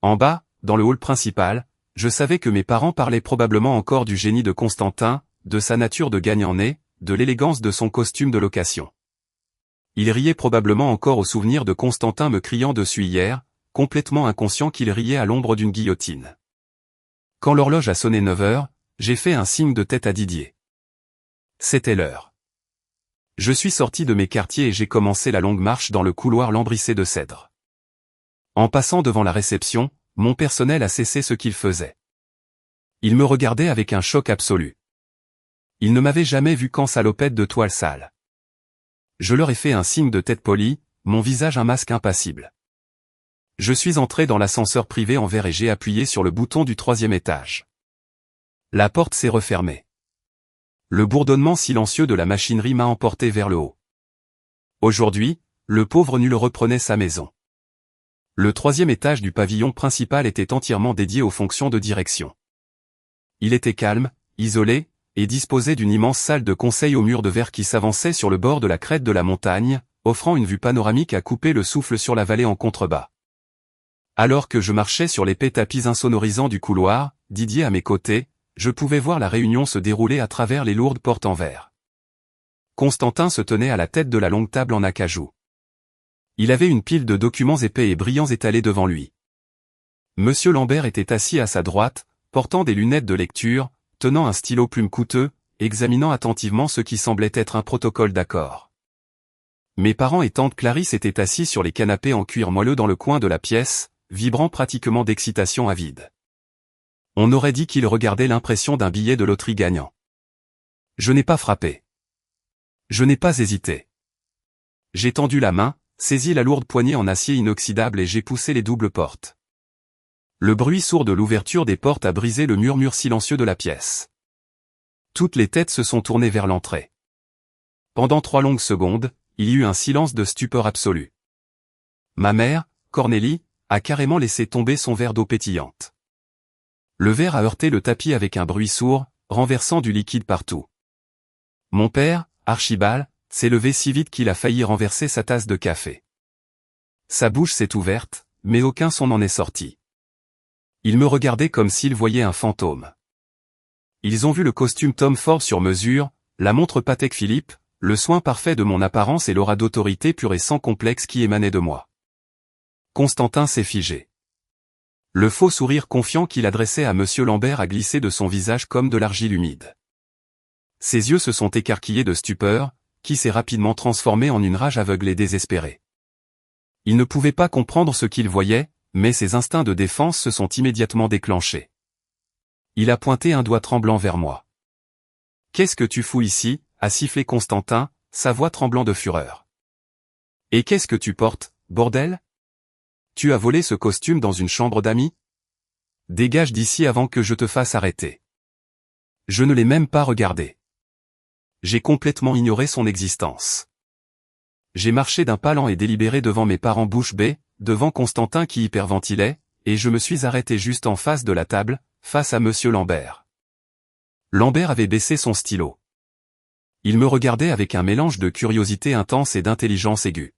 En bas, dans le hall principal, je savais que mes parents parlaient probablement encore du génie de Constantin, de sa nature de gagnant-né, de l'élégance de son costume de location. Ils riaient probablement encore au souvenir de Constantin me criant dessus hier, complètement inconscient qu'il riait à l'ombre d'une guillotine. Quand l'horloge a sonné 9 heures, j'ai fait un signe de tête à Didier. C'était l'heure. Je suis sorti de mes quartiers et j'ai commencé la longue marche dans le couloir lambrissé de cèdre. En passant devant la réception, mon personnel a cessé ce qu'il faisait. Il me regardait avec un choc absolu. Il ne m'avait jamais vu qu'en salopette de toile sale. Je leur ai fait un signe de tête poli, mon visage un masque impassible. Je suis entré dans l'ascenseur privé en verre et j'ai appuyé sur le bouton du 3e étage. La porte s'est refermée. Le bourdonnement silencieux de la machinerie m'a emporté vers le haut. Aujourd'hui, le pauvre nul reprenait sa maison. Le 3e étage du pavillon principal était entièrement dédié aux fonctions de direction. Il était calme, isolé, et disposait d'une immense salle de conseil aux murs de verre qui s'avançait sur le bord de la crête de la montagne, offrant une vue panoramique à couper le souffle sur la vallée en contrebas. Alors que je marchais sur l'épais tapis insonorisants du couloir, Didier à mes côtés, je pouvais voir la réunion se dérouler à travers les lourdes portes en verre. Constantin se tenait à la tête de la longue table en acajou. Il avait une pile de documents épais et brillants étalés devant lui. Monsieur Lambert était assis à sa droite, portant des lunettes de lecture, tenant un stylo plume coûteux, examinant attentivement ce qui semblait être un protocole d'accord. Mes parents et tante Clarisse étaient assis sur les canapés en cuir moelleux dans le coin de la pièce, vibrant pratiquement d'excitation avide. On aurait dit qu'ils regardaient l'impression d'un billet de loterie gagnant. Je n'ai pas frappé. Je n'ai pas hésité. J'ai tendu la main, saisi la lourde poignée en acier inoxydable et j'ai poussé les doubles portes. Le bruit sourd de l'ouverture des portes a brisé le murmure silencieux de la pièce. Toutes les têtes se sont tournées vers l'entrée. Pendant 3 longues secondes, il y eut un silence de stupeur absolue. Ma mère, Cornélie, a carrément laissé tomber son verre d'eau pétillante. Le verre a heurté le tapis avec un bruit sourd, renversant du liquide partout. Mon père, Archibald, s'est levé si vite qu'il a failli renverser sa tasse de café. Sa bouche s'est ouverte, mais aucun son n'en est sorti. Il me regardait comme s'il voyait un fantôme. Ils ont vu le costume Tom Ford sur mesure, la montre Patek Philippe, le soin parfait de mon apparence et l'aura d'autorité pure et sans complexe qui émanait de moi. Constantin s'est figé. Le faux sourire confiant qu'il adressait à Monsieur Lambert a glissé de son visage comme de l'argile humide. Ses yeux se sont écarquillés de stupeur, qui s'est rapidement transformée en une rage aveugle et désespérée. Il ne pouvait pas comprendre ce qu'il voyait, mais ses instincts de défense se sont immédiatement déclenchés. Il a pointé un doigt tremblant vers moi. « Qu'est-ce que tu fous ici ?» a sifflé Constantin, sa voix tremblant de fureur. « Et qu'est-ce que tu portes, bordel ? Tu as volé ce costume dans une chambre d'amis ? Dégage d'ici avant que je te fasse arrêter. » Je ne l'ai même pas regardé. J'ai complètement ignoré son existence. J'ai marché d'un pas lent et délibéré devant mes parents bouche bée, devant Constantin qui hyperventilait, et je me suis arrêté juste en face de la table, face à Monsieur Lambert. Lambert avait baissé son stylo. Il me regardait avec un mélange de curiosité intense et d'intelligence aiguë.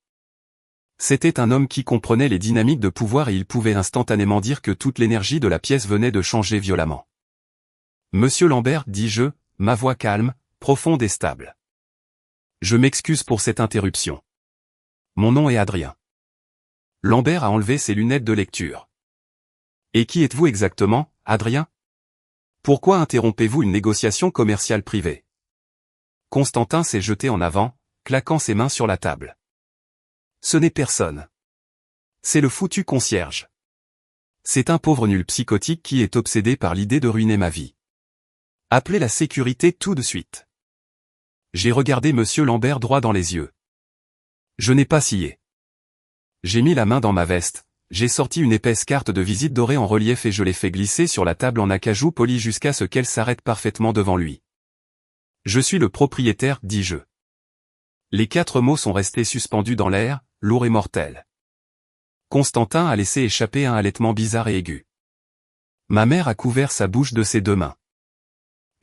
C'était un homme qui comprenait les dynamiques de pouvoir et il pouvait instantanément dire que toute l'énergie de la pièce venait de changer violemment. Monsieur Lambert, dis-je, ma voix calme, profonde et stable. Je m'excuse pour cette interruption. Mon nom est Adrien. Lambert a enlevé ses lunettes de lecture. Et qui êtes-vous exactement, Adrien? Pourquoi interrompez-vous une négociation commerciale privée? Constantin s'est jeté en avant, claquant ses mains sur la table. Ce n'est personne. C'est le foutu concierge. C'est un pauvre nul psychotique qui est obsédé par l'idée de ruiner ma vie. Appelez la sécurité tout de suite. J'ai regardé Monsieur Lambert droit dans les yeux. Je n'ai pas scié. J'ai mis la main dans ma veste, j'ai sorti une épaisse carte de visite dorée en relief et je l'ai fait glisser sur la table en acajou poli jusqu'à ce qu'elle s'arrête parfaitement devant lui. Je suis le propriétaire, dis-je. Les 4 mots sont restés suspendus dans l'air, lourds et mortels. Constantin a laissé échapper un halètement bizarre et aigu. Ma mère a couvert sa bouche de ses 2 mains.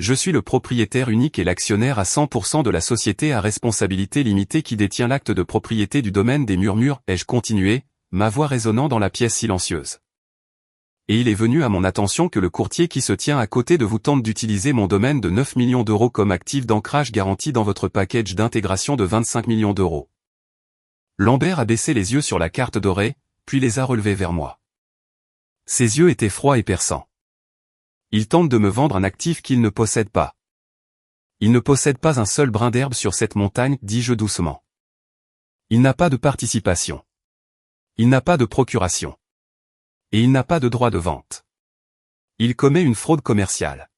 Je suis le propriétaire unique et l'actionnaire à 100% de la société à responsabilité limitée qui détient l'acte de propriété du domaine des Murmures, ai-je continué, ma voix résonnant dans la pièce silencieuse. Et il est venu à mon attention que le courtier qui se tient à côté de vous tente d'utiliser mon domaine de 9 millions d'euros comme actif d'ancrage garanti dans votre package d'intégration de 25 millions d'euros. Lambert a baissé les yeux sur la carte dorée, puis les a relevés vers moi. Ses yeux étaient froids et perçants. Il tente de me vendre un actif qu'il ne possède pas. Il ne possède pas un seul brin d'herbe sur cette montagne, dis-je doucement. Il n'a pas de participation. Il n'a pas de procuration. Et il n'a pas de droit de vente. Il commet une fraude commerciale.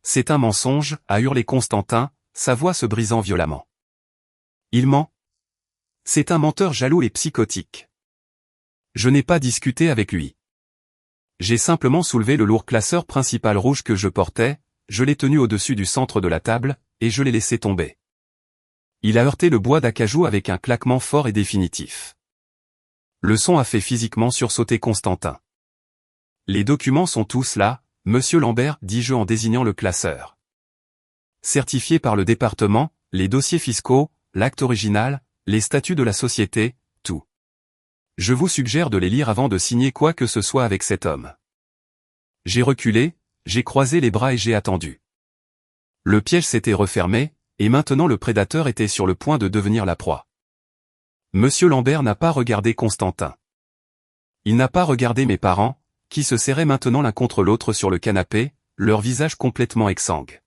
C'est un mensonge, a hurlé Constantin, sa voix se brisant violemment. Il ment. C'est un menteur jaloux et psychotique. Je n'ai pas discuté avec lui. J'ai simplement soulevé le lourd classeur principal rouge que je portais, je l'ai tenu au-dessus du centre de la table, et je l'ai laissé tomber. Il a heurté le bois d'acajou avec un claquement fort et définitif. Le son a fait physiquement sursauter Constantin. Les documents sont tous là, Monsieur Lambert, dis-je en désignant le classeur. Certifiés par le département, les dossiers fiscaux, l'acte original, les statuts de la société, tout. Je vous suggère de les lire avant de signer quoi que ce soit avec cet homme. J'ai reculé, j'ai croisé les bras et j'ai attendu. Le piège s'était refermé, et maintenant le prédateur était sur le point de devenir la proie. Monsieur Lambert n'a pas regardé Constantin. Il n'a pas regardé mes parents, qui se serraient maintenant l'un contre l'autre sur le canapé, leur visage complètement exsangue.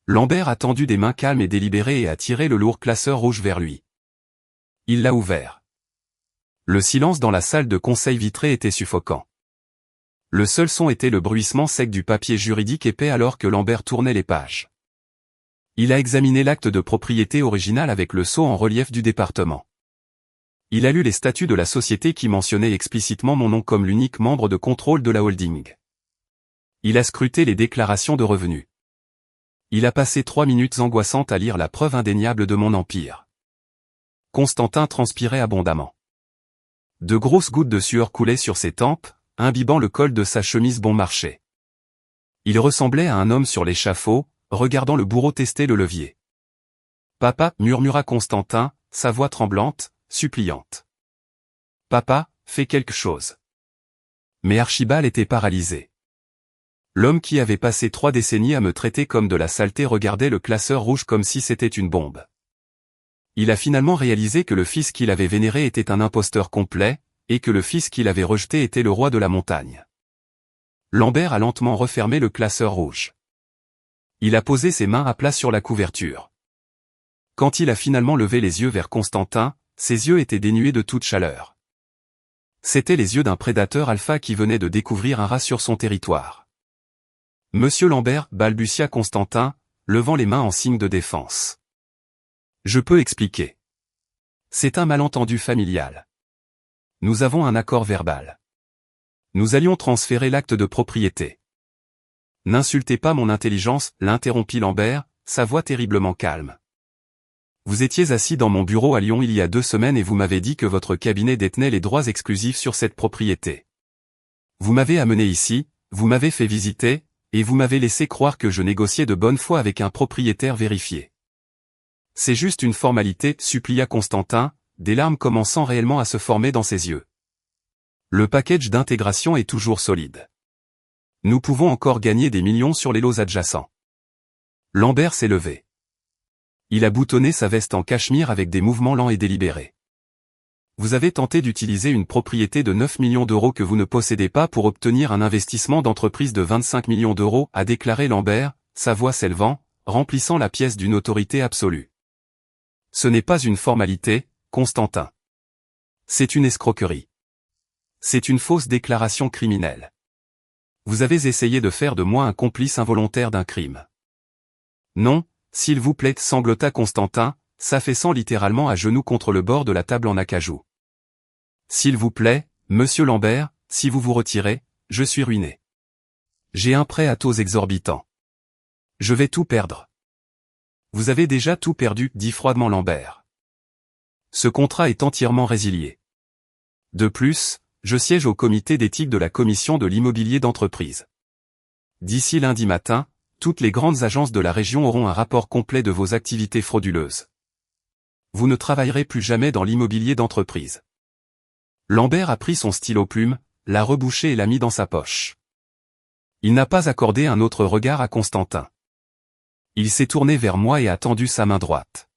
Lambert a tendu des mains calmes et délibérées et a tiré le lourd classeur rouge vers lui. Il l'a ouvert. Le silence dans la salle de conseil vitrée était suffocant. Le seul son était le bruissement sec du papier juridique épais alors que Lambert tournait les pages. Il a examiné l'acte de propriété original avec le sceau en relief du département. Il a lu les statuts de la société qui mentionnaient explicitement mon nom comme l'unique membre de contrôle de la holding. Il a scruté les déclarations de revenus. Il a passé 3 minutes angoissantes à lire la preuve indéniable de mon empire. Constantin transpirait abondamment. De grosses gouttes de sueur coulaient sur ses tempes, imbibant le col de sa chemise bon marché. Il ressemblait à un homme sur l'échafaud, regardant le bourreau tester le levier. « Papa » murmura Constantin, sa voix tremblante, suppliante. « Papa, fais quelque chose. » Mais Archibald était paralysé. L'homme qui avait passé 3 décennies à me traiter comme de la saleté regardait le classeur rouge comme si c'était une bombe. Il a finalement réalisé que le fils qu'il avait vénéré était un imposteur complet, et que le fils qu'il avait rejeté était le roi de la montagne. Lambert a lentement refermé le classeur rouge. Il a posé ses mains à plat sur la couverture. Quand il a finalement levé les yeux vers Constantin, ses yeux étaient dénués de toute chaleur. C'étaient les yeux d'un prédateur alpha qui venait de découvrir un rat sur son territoire. Monsieur Lambert, balbutia Constantin, levant les mains en signe de défense. Je peux expliquer. C'est un malentendu familial. Nous avons un accord verbal. Nous allions transférer l'acte de propriété. N'insultez pas mon intelligence, l'interrompit Lambert, sa voix terriblement calme. Vous étiez assis dans mon bureau à Lyon il y a 2 semaines et vous m'avez dit que votre cabinet détenait les droits exclusifs sur cette propriété. Vous m'avez amené ici, vous m'avez fait visiter, et vous m'avez laissé croire que je négociais de bonne foi avec un propriétaire vérifié. C'est juste une formalité, supplia Constantin, des larmes commençant réellement à se former dans ses yeux. Le package d'intégration est toujours solide. Nous pouvons encore gagner des millions sur les lots adjacents. Lambert s'est levé. Il a boutonné sa veste en cachemire avec des mouvements lents et délibérés. Vous avez tenté d'utiliser une propriété de 9 millions d'euros que vous ne possédez pas pour obtenir un investissement d'entreprise de 25 millions d'euros, a déclaré Lambert, sa voix s'élevant, remplissant la pièce d'une autorité absolue. Ce n'est pas une formalité, Constantin. C'est une escroquerie. C'est une fausse déclaration criminelle. Vous avez essayé de faire de moi un complice involontaire d'un crime. Non, s'il vous plaît, sanglota Constantin, s'affaissant littéralement à genoux contre le bord de la table en acajou. S'il vous plaît, monsieur Lambert, si vous vous retirez, je suis ruiné. J'ai un prêt à taux exorbitants. Je vais tout perdre. Vous avez déjà tout perdu, dit froidement Lambert. Ce contrat est entièrement résilié. De plus, je siège au comité d'éthique de la commission de l'immobilier d'entreprise. D'ici lundi matin, toutes les grandes agences de la région auront un rapport complet de vos activités frauduleuses. Vous ne travaillerez plus jamais dans l'immobilier d'entreprise. Lambert a pris son stylo plume, l'a rebouché et l'a mis dans sa poche. Il n'a pas accordé un autre regard à Constantin. Il s'est tourné vers moi et a tendu sa main droite.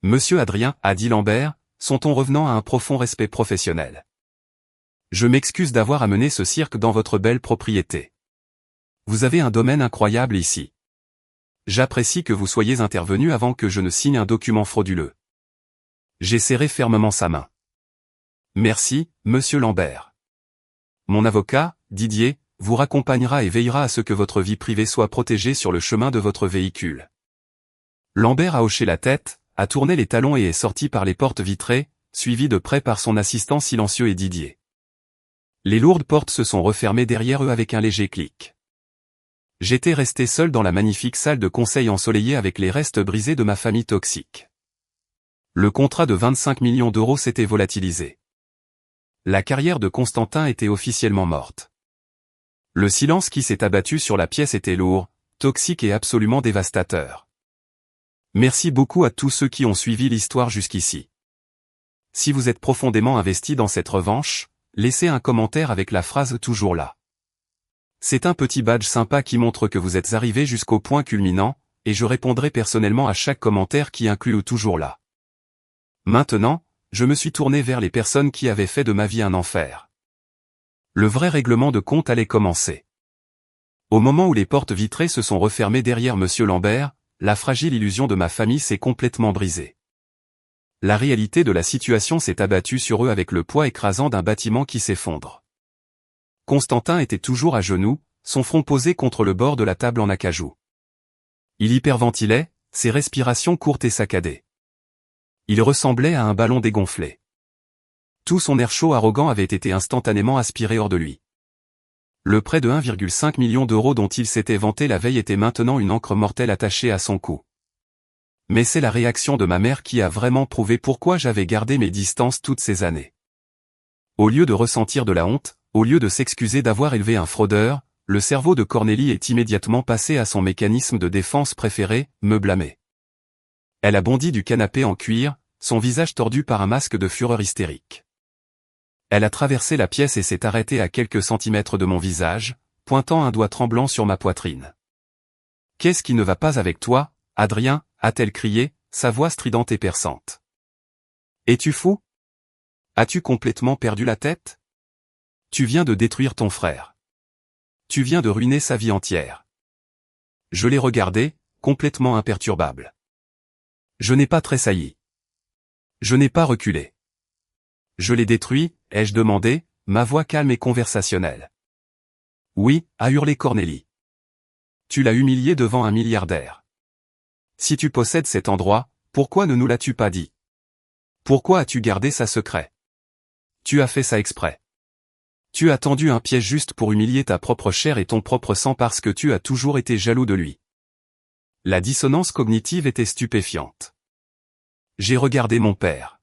Monsieur Adrien, a dit Lambert, son ton revenant à un profond respect professionnel. Je m'excuse d'avoir amené ce cirque dans votre belle propriété. Vous avez un domaine incroyable ici. J'apprécie que vous soyez intervenu avant que je ne signe un document frauduleux. J'ai serré fermement sa main. Merci, monsieur Lambert. Mon avocat, Didier, vous raccompagnera et veillera à ce que votre vie privée soit protégée sur le chemin de votre véhicule. Lambert a hoché la tête, a tourné les talons et est sorti par les portes vitrées, suivi de près par son assistant silencieux et Didier. Les lourdes portes se sont refermées derrière eux avec un léger clic. J'étais resté seul dans la magnifique salle de conseil ensoleillée avec les restes brisés de ma famille toxique. Le contrat de 25 millions d'euros s'était volatilisé. La carrière de Constantin était officiellement morte. Le silence qui s'est abattu sur la pièce était lourd, toxique et absolument dévastateur. Merci beaucoup à tous ceux qui ont suivi l'histoire jusqu'ici. Si vous êtes profondément investi dans cette revanche, laissez un commentaire avec la phrase « toujours là ». C'est un petit badge sympa qui montre que vous êtes arrivé jusqu'au point culminant, et je répondrai personnellement à chaque commentaire qui inclut le « toujours là ». Maintenant, je me suis tourné vers les personnes qui avaient fait de ma vie un enfer. Le vrai règlement de compte allait commencer. Au moment où les portes vitrées se sont refermées derrière monsieur Lambert, la fragile illusion de ma famille s'est complètement brisée. La réalité de la situation s'est abattue sur eux avec le poids écrasant d'un bâtiment qui s'effondre. Constantin était toujours à genoux, son front posé contre le bord de la table en acajou. Il hyperventilait, ses respirations courtes et saccadées. Il ressemblait à un ballon dégonflé. Tout son air chaud arrogant avait été instantanément aspiré hors de lui. Le prêt de 1,5 million d'euros dont il s'était vanté la veille était maintenant une ancre mortelle attachée à son cou. Mais c'est la réaction de ma mère qui a vraiment prouvé pourquoi j'avais gardé mes distances toutes ces années. Au lieu de ressentir de la honte, au lieu de s'excuser d'avoir élevé un fraudeur, le cerveau de Cornélie est immédiatement passé à son mécanisme de défense préféré, me blâmer. Elle a bondi du canapé en cuir, son visage tordu par un masque de fureur hystérique. Elle a traversé la pièce et s'est arrêtée à quelques centimètres de mon visage, pointant un doigt tremblant sur ma poitrine. « Qu'est-ce qui ne va pas avec toi, Adrien ?» a-t-elle crié, sa voix stridente et perçante. « Es-tu fou? As-tu complètement perdu la tête? Tu viens de détruire ton frère. Tu viens de ruiner sa vie entière. » Je l'ai regardé, complètement imperturbable. Je n'ai pas tressailli. Je n'ai pas reculé. Je l'ai détruit, ai-je demandé, ma voix calme et conversationnelle. Oui, a hurlé Cornélie. Tu l'as humilié devant un milliardaire. Si tu possèdes cet endroit, pourquoi ne nous l'as-tu pas dit? Pourquoi as-tu gardé ça secret? Tu as fait ça exprès. Tu as tendu un piège juste pour humilier ta propre chair et ton propre sang parce que tu as toujours été jaloux de lui. La dissonance cognitive était stupéfiante. J'ai regardé mon père.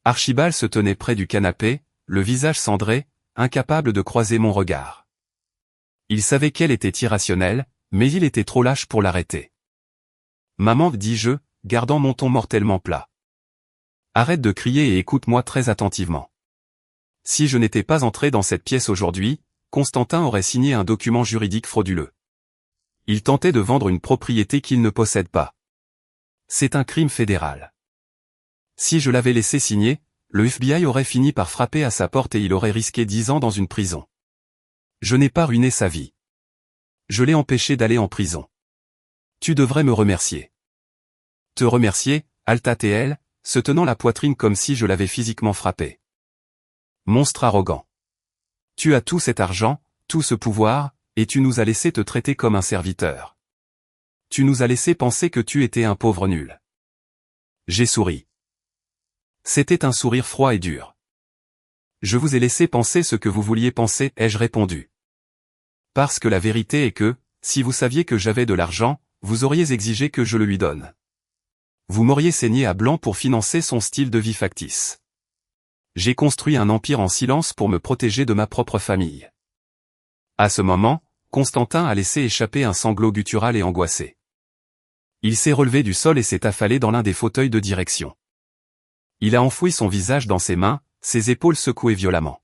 Archibald se tenait près du canapé, le visage cendré, incapable de croiser mon regard. Il savait qu'elle était irrationnelle, mais il était trop lâche pour l'arrêter. Maman, dis-je, gardant mon ton mortellement plat. Arrête de crier et écoute-moi très attentivement. Si je n'étais pas entré dans cette pièce aujourd'hui, Constantin aurait signé un document juridique frauduleux. Il tentait de vendre une propriété qu'il ne possède pas. C'est un crime fédéral. Si je l'avais laissé signer, le FBI aurait fini par frapper à sa porte et il aurait risqué 10 ans dans une prison. Je n'ai pas ruiné sa vie. Je l'ai empêché d'aller en prison. Tu devrais me remercier. Te remercier, Alta-TL, se tenant la poitrine comme si je l'avais physiquement frappé. Monstre arrogant. Tu as tout cet argent, tout ce pouvoir, et tu nous as laissé te traiter comme un serviteur. Tu nous as laissé penser que tu étais un pauvre nul. J'ai souri. C'était un sourire froid et dur. Je vous ai laissé penser ce que vous vouliez penser, ai-je répondu. Parce que la vérité est que, si vous saviez que j'avais de l'argent, vous auriez exigé que je le lui donne. Vous m'auriez saigné à blanc pour financer son style de vie factice. J'ai construit un empire en silence pour me protéger de ma propre famille. À ce moment, Constantin a laissé échapper un sanglot guttural et angoissé. Il s'est relevé du sol et s'est affalé dans l'un des fauteuils de direction. Il a enfoui son visage dans ses mains, ses épaules secouées violemment.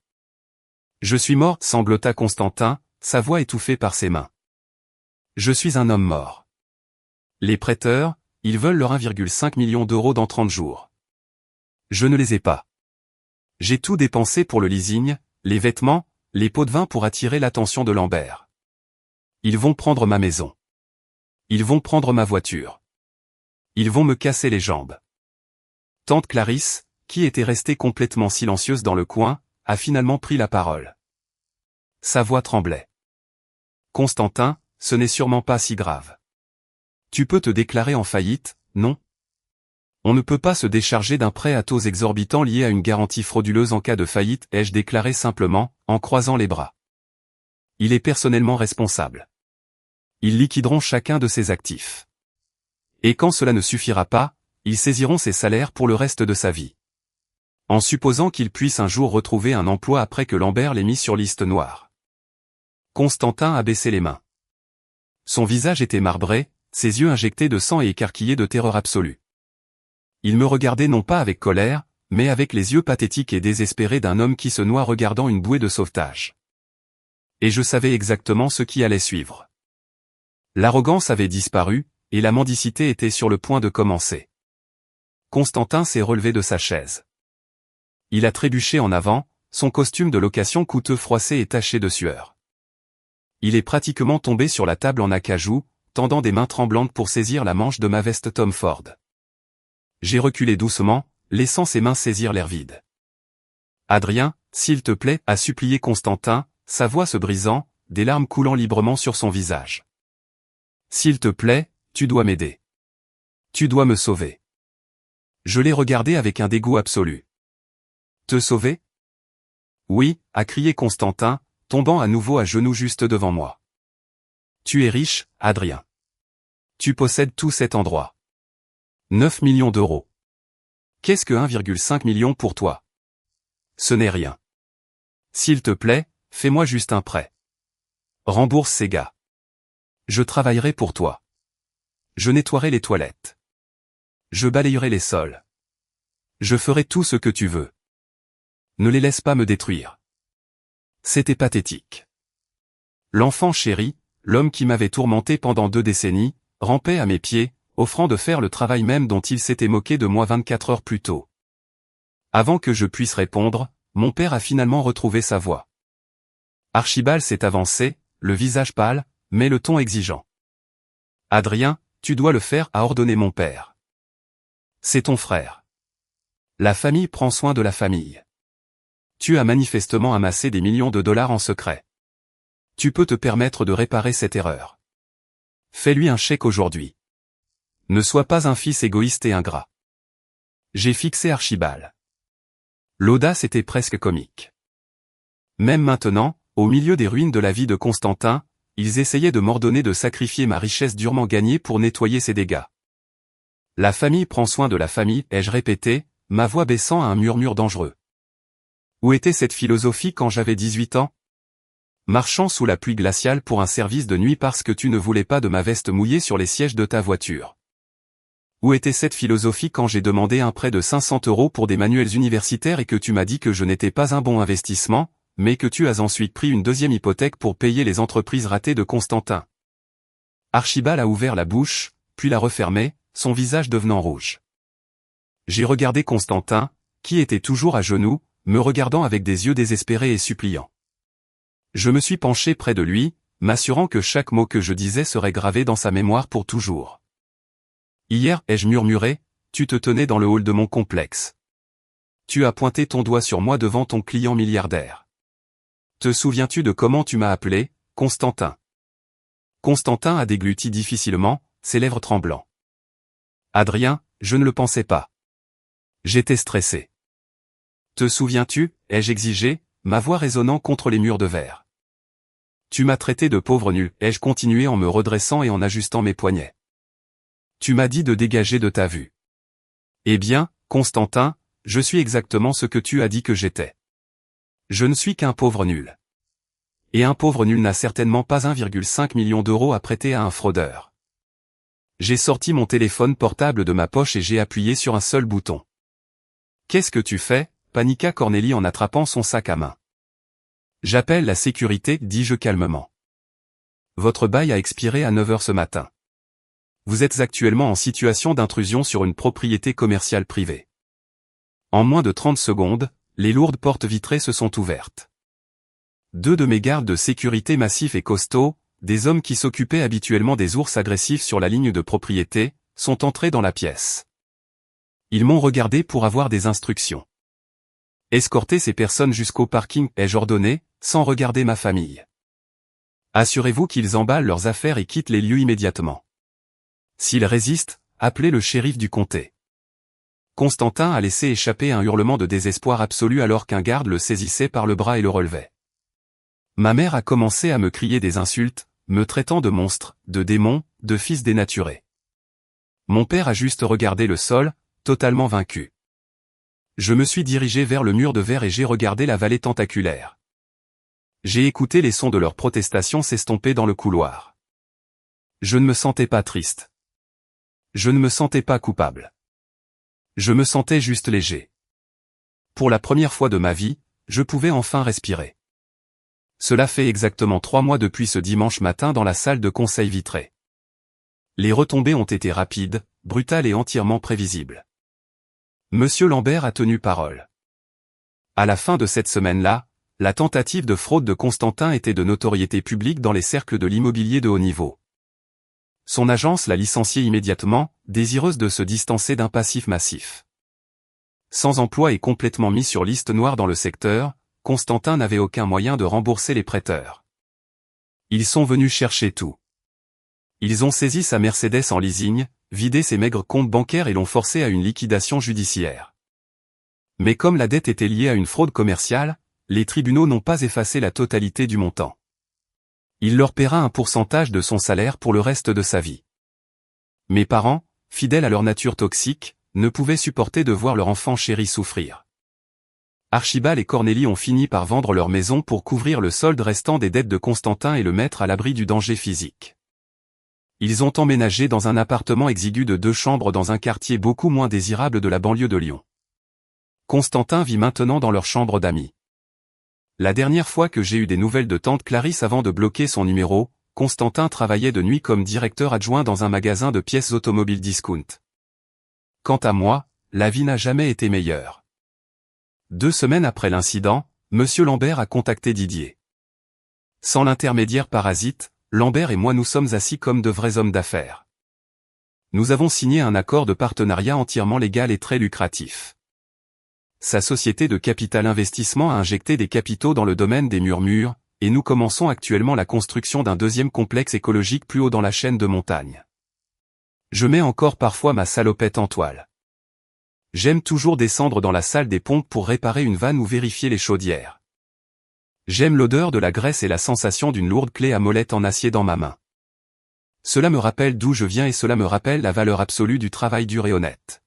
Je suis mort, sanglota Constantin, sa voix étouffée par ses mains. Je suis un homme mort. Les prêteurs, ils veulent leurs 1,5 million d'euros dans 30 jours. Je ne les ai pas. J'ai tout dépensé pour le leasing, les vêtements, les pots de vin pour attirer l'attention de Lambert. Ils vont prendre ma maison. Ils vont prendre ma voiture. Ils vont me casser les jambes. Tante Clarisse, qui était restée complètement silencieuse dans le coin, a finalement pris la parole. Sa voix tremblait. Constantin, ce n'est sûrement pas si grave. Tu peux te déclarer en faillite, non? On ne peut pas se décharger d'un prêt à taux exorbitants lié à une garantie frauduleuse en cas de faillite, ai-je déclaré simplement, en croisant les bras. Il est personnellement responsable. Ils liquideront chacun de ses actifs. Et quand cela ne suffira pas, ils saisiront ses salaires pour le reste de sa vie. En supposant qu'il puisse un jour retrouver un emploi après que Lambert l'ait mis sur liste noire. Constantin a baissé les mains. Son visage était marbré, ses yeux injectés de sang et écarquillés de terreur absolue. Il me regardait non pas avec colère, mais avec les yeux pathétiques et désespérés d'un homme qui se noie regardant une bouée de sauvetage. Et je savais exactement ce qui allait suivre. L'arrogance avait disparu, et la mendicité était sur le point de commencer. Constantin s'est relevé de sa chaise. Il a trébuché en avant, son costume de location coûteux froissé et taché de sueur. Il est pratiquement tombé sur la table en acajou, tendant des mains tremblantes pour saisir la manche de ma veste Tom Ford. J'ai reculé doucement, laissant ses mains saisir l'air vide. Adrien, s'il te plaît, a supplié Constantin, sa voix se brisant, des larmes coulant librement sur son visage. S'il te plaît, tu dois m'aider. Tu dois me sauver. Je l'ai regardé avec un dégoût absolu. Te sauver? Oui, a crié Constantin, tombant à nouveau à genoux juste devant moi. Tu es riche, Adrien. Tu possèdes tout cet endroit. 9 millions d'euros. Qu'est-ce que 1,5 million pour toi? Ce n'est rien. S'il te plaît, fais-moi juste un prêt. Rembourse ces gars. Je travaillerai pour toi. Je nettoierai les toilettes. Je balayerai les sols. Je ferai tout ce que tu veux. Ne les laisse pas me détruire. C'était pathétique. L'enfant chéri, l'homme qui m'avait tourmenté pendant 2 décennies, rampait à mes pieds, offrant de faire le travail même dont il s'était moqué de moi 24 heures plus tôt. Avant que je puisse répondre, mon père a finalement retrouvé sa voix. Archibald s'est avancé, le visage pâle, mais le ton exigeant. Adrien, tu dois le faire, a ordonné mon père. C'est ton frère. La famille prend soin de la famille. Tu as manifestement amassé des millions de dollars en secret. Tu peux te permettre de réparer cette erreur. Fais-lui un chèque aujourd'hui. Ne sois pas un fils égoïste et ingrat. J'ai fixé Archibald. L'audace était presque comique. Même maintenant, au milieu des ruines de la vie de Constantin, ils essayaient de m'ordonner de sacrifier ma richesse durement gagnée pour nettoyer ses dégâts. La famille prend soin de la famille, ai-je répété, ma voix baissant à un murmure dangereux. Où était cette philosophie quand j'avais 18 ans? Marchant sous la pluie glaciale pour un service de nuit parce que tu ne voulais pas de ma veste mouillée sur les sièges de ta voiture. Où était cette philosophie quand j'ai demandé un prêt de 500 € pour des manuels universitaires et que tu m'as dit que je n'étais pas un bon investissement, mais que tu as ensuite pris une deuxième hypothèque pour payer les entreprises ratées de Constantin? Archibald a ouvert la bouche, puis l'a refermée, son visage devenant rouge. J'ai regardé Constantin, qui était toujours à genoux, me regardant avec des yeux désespérés et suppliants. Je me suis penché près de lui, m'assurant que chaque mot que je disais serait gravé dans sa mémoire pour toujours. Hier, ai-je murmuré, tu te tenais dans le hall de mon complexe. Tu as pointé ton doigt sur moi devant ton client milliardaire. Te souviens-tu de comment tu m'as appelé, Constantin? Constantin a dégluti difficilement, ses lèvres tremblant. Adrien, je ne le pensais pas. J'étais stressé. Te souviens-tu, ai-je exigé, ma voix résonnant contre les murs de verre. Tu m'as traité de pauvre nul, ai-je continué en me redressant et en ajustant mes poignets. Tu m'as dit de dégager de ta vue. Eh bien, Constantin, je suis exactement ce que tu as dit que j'étais. Je ne suis qu'un pauvre nul. Et un pauvre nul n'a certainement pas 1,5 million d'euros à prêter à un fraudeur. J'ai sorti mon téléphone portable de ma poche et j'ai appuyé sur un seul bouton. Qu'est-ce que tu fais? Paniqua Cornélie en attrapant son sac à main. J'appelle la sécurité, dis-je calmement. Votre bail a expiré à 9 h ce matin. Vous êtes actuellement en situation d'intrusion sur une propriété commerciale privée. En moins de 30 secondes, les lourdes portes vitrées se sont ouvertes. 2 de mes gardes de sécurité massifs et costauds, des hommes qui s'occupaient habituellement des ours agressifs sur la ligne de propriété, sont entrés dans la pièce. Ils m'ont regardé pour avoir des instructions. Escortez ces personnes jusqu'au parking, ai-je ordonné, sans regarder ma famille. Assurez-vous qu'ils emballent leurs affaires et quittent les lieux immédiatement. S'ils résistent, appelez le shérif du comté. Constantin a laissé échapper un hurlement de désespoir absolu alors qu'un garde le saisissait par le bras et le relevait. Ma mère a commencé à me crier des insultes, me traitant de monstre, de démon, de fils dénaturé. Mon père a juste regardé le sol, totalement vaincu. Je me suis dirigé vers le mur de verre et j'ai regardé la vallée tentaculaire. J'ai écouté les sons de leurs protestations s'estomper dans le couloir. Je ne me sentais pas triste. Je ne me sentais pas coupable. Je me sentais juste léger. Pour la première fois de ma vie, je pouvais enfin respirer. Cela fait exactement 3 mois depuis ce dimanche matin dans la salle de conseil vitrée. Les retombées ont été rapides, brutales et entièrement prévisibles. Monsieur Lambert a tenu parole. À la fin de cette semaine-là, la tentative de fraude de Constantin était de notoriété publique dans les cercles de l'immobilier de haut niveau. Son agence l'a licencié immédiatement, désireuse de se distancer d'un passif massif. Sans emploi et complètement mis sur liste noire dans le secteur, Constantin n'avait aucun moyen de rembourser les prêteurs. Ils sont venus chercher tout. Ils ont saisi sa Mercedes en leasing, vidé ses maigres comptes bancaires et l'ont forcé à une liquidation judiciaire. Mais comme la dette était liée à une fraude commerciale, les tribunaux n'ont pas effacé la totalité du montant. Il leur paiera un pourcentage de son salaire pour le reste de sa vie. Mes parents, fidèles à leur nature toxique, ne pouvaient supporter de voir leur enfant chéri souffrir. Archibald et Cornélie ont fini par vendre leur maison pour couvrir le solde restant des dettes de Constantin et le mettre à l'abri du danger physique. Ils ont emménagé dans un appartement exigu de 2 chambres dans un quartier beaucoup moins désirable de la banlieue de Lyon. Constantin vit maintenant dans leur chambre d'amis. La dernière fois que j'ai eu des nouvelles de tante Clarisse avant de bloquer son numéro, Constantin travaillait de nuit comme directeur adjoint dans un magasin de pièces automobiles discount. Quant à moi, la vie n'a jamais été meilleure. 2 semaines après l'incident, Monsieur Lambert a contacté Didier. Sans l'intermédiaire parasite, Lambert et moi nous sommes assis comme de vrais hommes d'affaires. Nous avons signé un accord de partenariat entièrement légal et très lucratif. Sa société de capital investissement a injecté des capitaux dans le domaine des murmures, et nous commençons actuellement la construction d'un 2e complexe écologique plus haut dans la chaîne de montagne. Je mets encore parfois ma salopette en toile. J'aime toujours descendre dans la salle des pompes pour réparer une vanne ou vérifier les chaudières. J'aime l'odeur de la graisse et la sensation d'une lourde clé à molette en acier dans ma main. Cela me rappelle d'où je viens et cela me rappelle la valeur absolue du travail dur et honnête.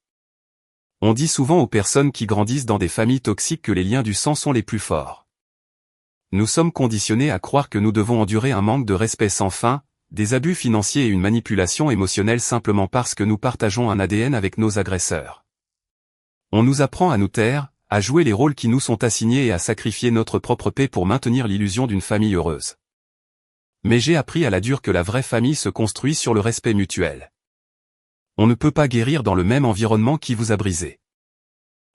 On dit souvent aux personnes qui grandissent dans des familles toxiques que les liens du sang sont les plus forts. Nous sommes conditionnés à croire que nous devons endurer un manque de respect sans fin, des abus financiers et une manipulation émotionnelle simplement parce que nous partageons un ADN avec nos agresseurs. On nous apprend à nous taire, à jouer les rôles qui nous sont assignés et à sacrifier notre propre paix pour maintenir l'illusion d'une famille heureuse. Mais j'ai appris à la dure que la vraie famille se construit sur le respect mutuel. On ne peut pas guérir dans le même environnement qui vous a brisé.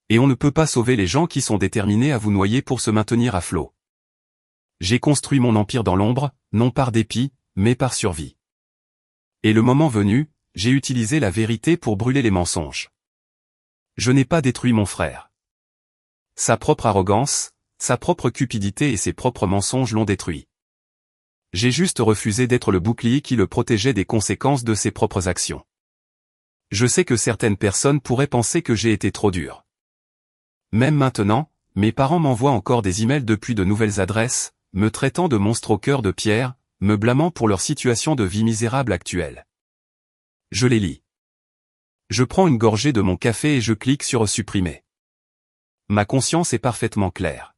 Et on ne peut pas sauver les gens qui sont déterminés à vous noyer pour se maintenir à flot. J'ai construit mon empire dans l'ombre, non par dépit, mais par survie. Et le moment venu, j'ai utilisé la vérité pour brûler les mensonges. Je n'ai pas détruit mon frère. Sa propre arrogance, sa propre cupidité et ses propres mensonges l'ont détruit. J'ai juste refusé d'être le bouclier qui le protégeait des conséquences de ses propres actions. Je sais que certaines personnes pourraient penser que j'ai été trop dur. Même maintenant, mes parents m'envoient encore des emails depuis de nouvelles adresses, me traitant de monstre au cœur de pierre, me blâmant pour leur situation de vie misérable actuelle. Je les lis. Je prends une gorgée de mon café et je clique sur supprimer. Ma conscience est parfaitement claire.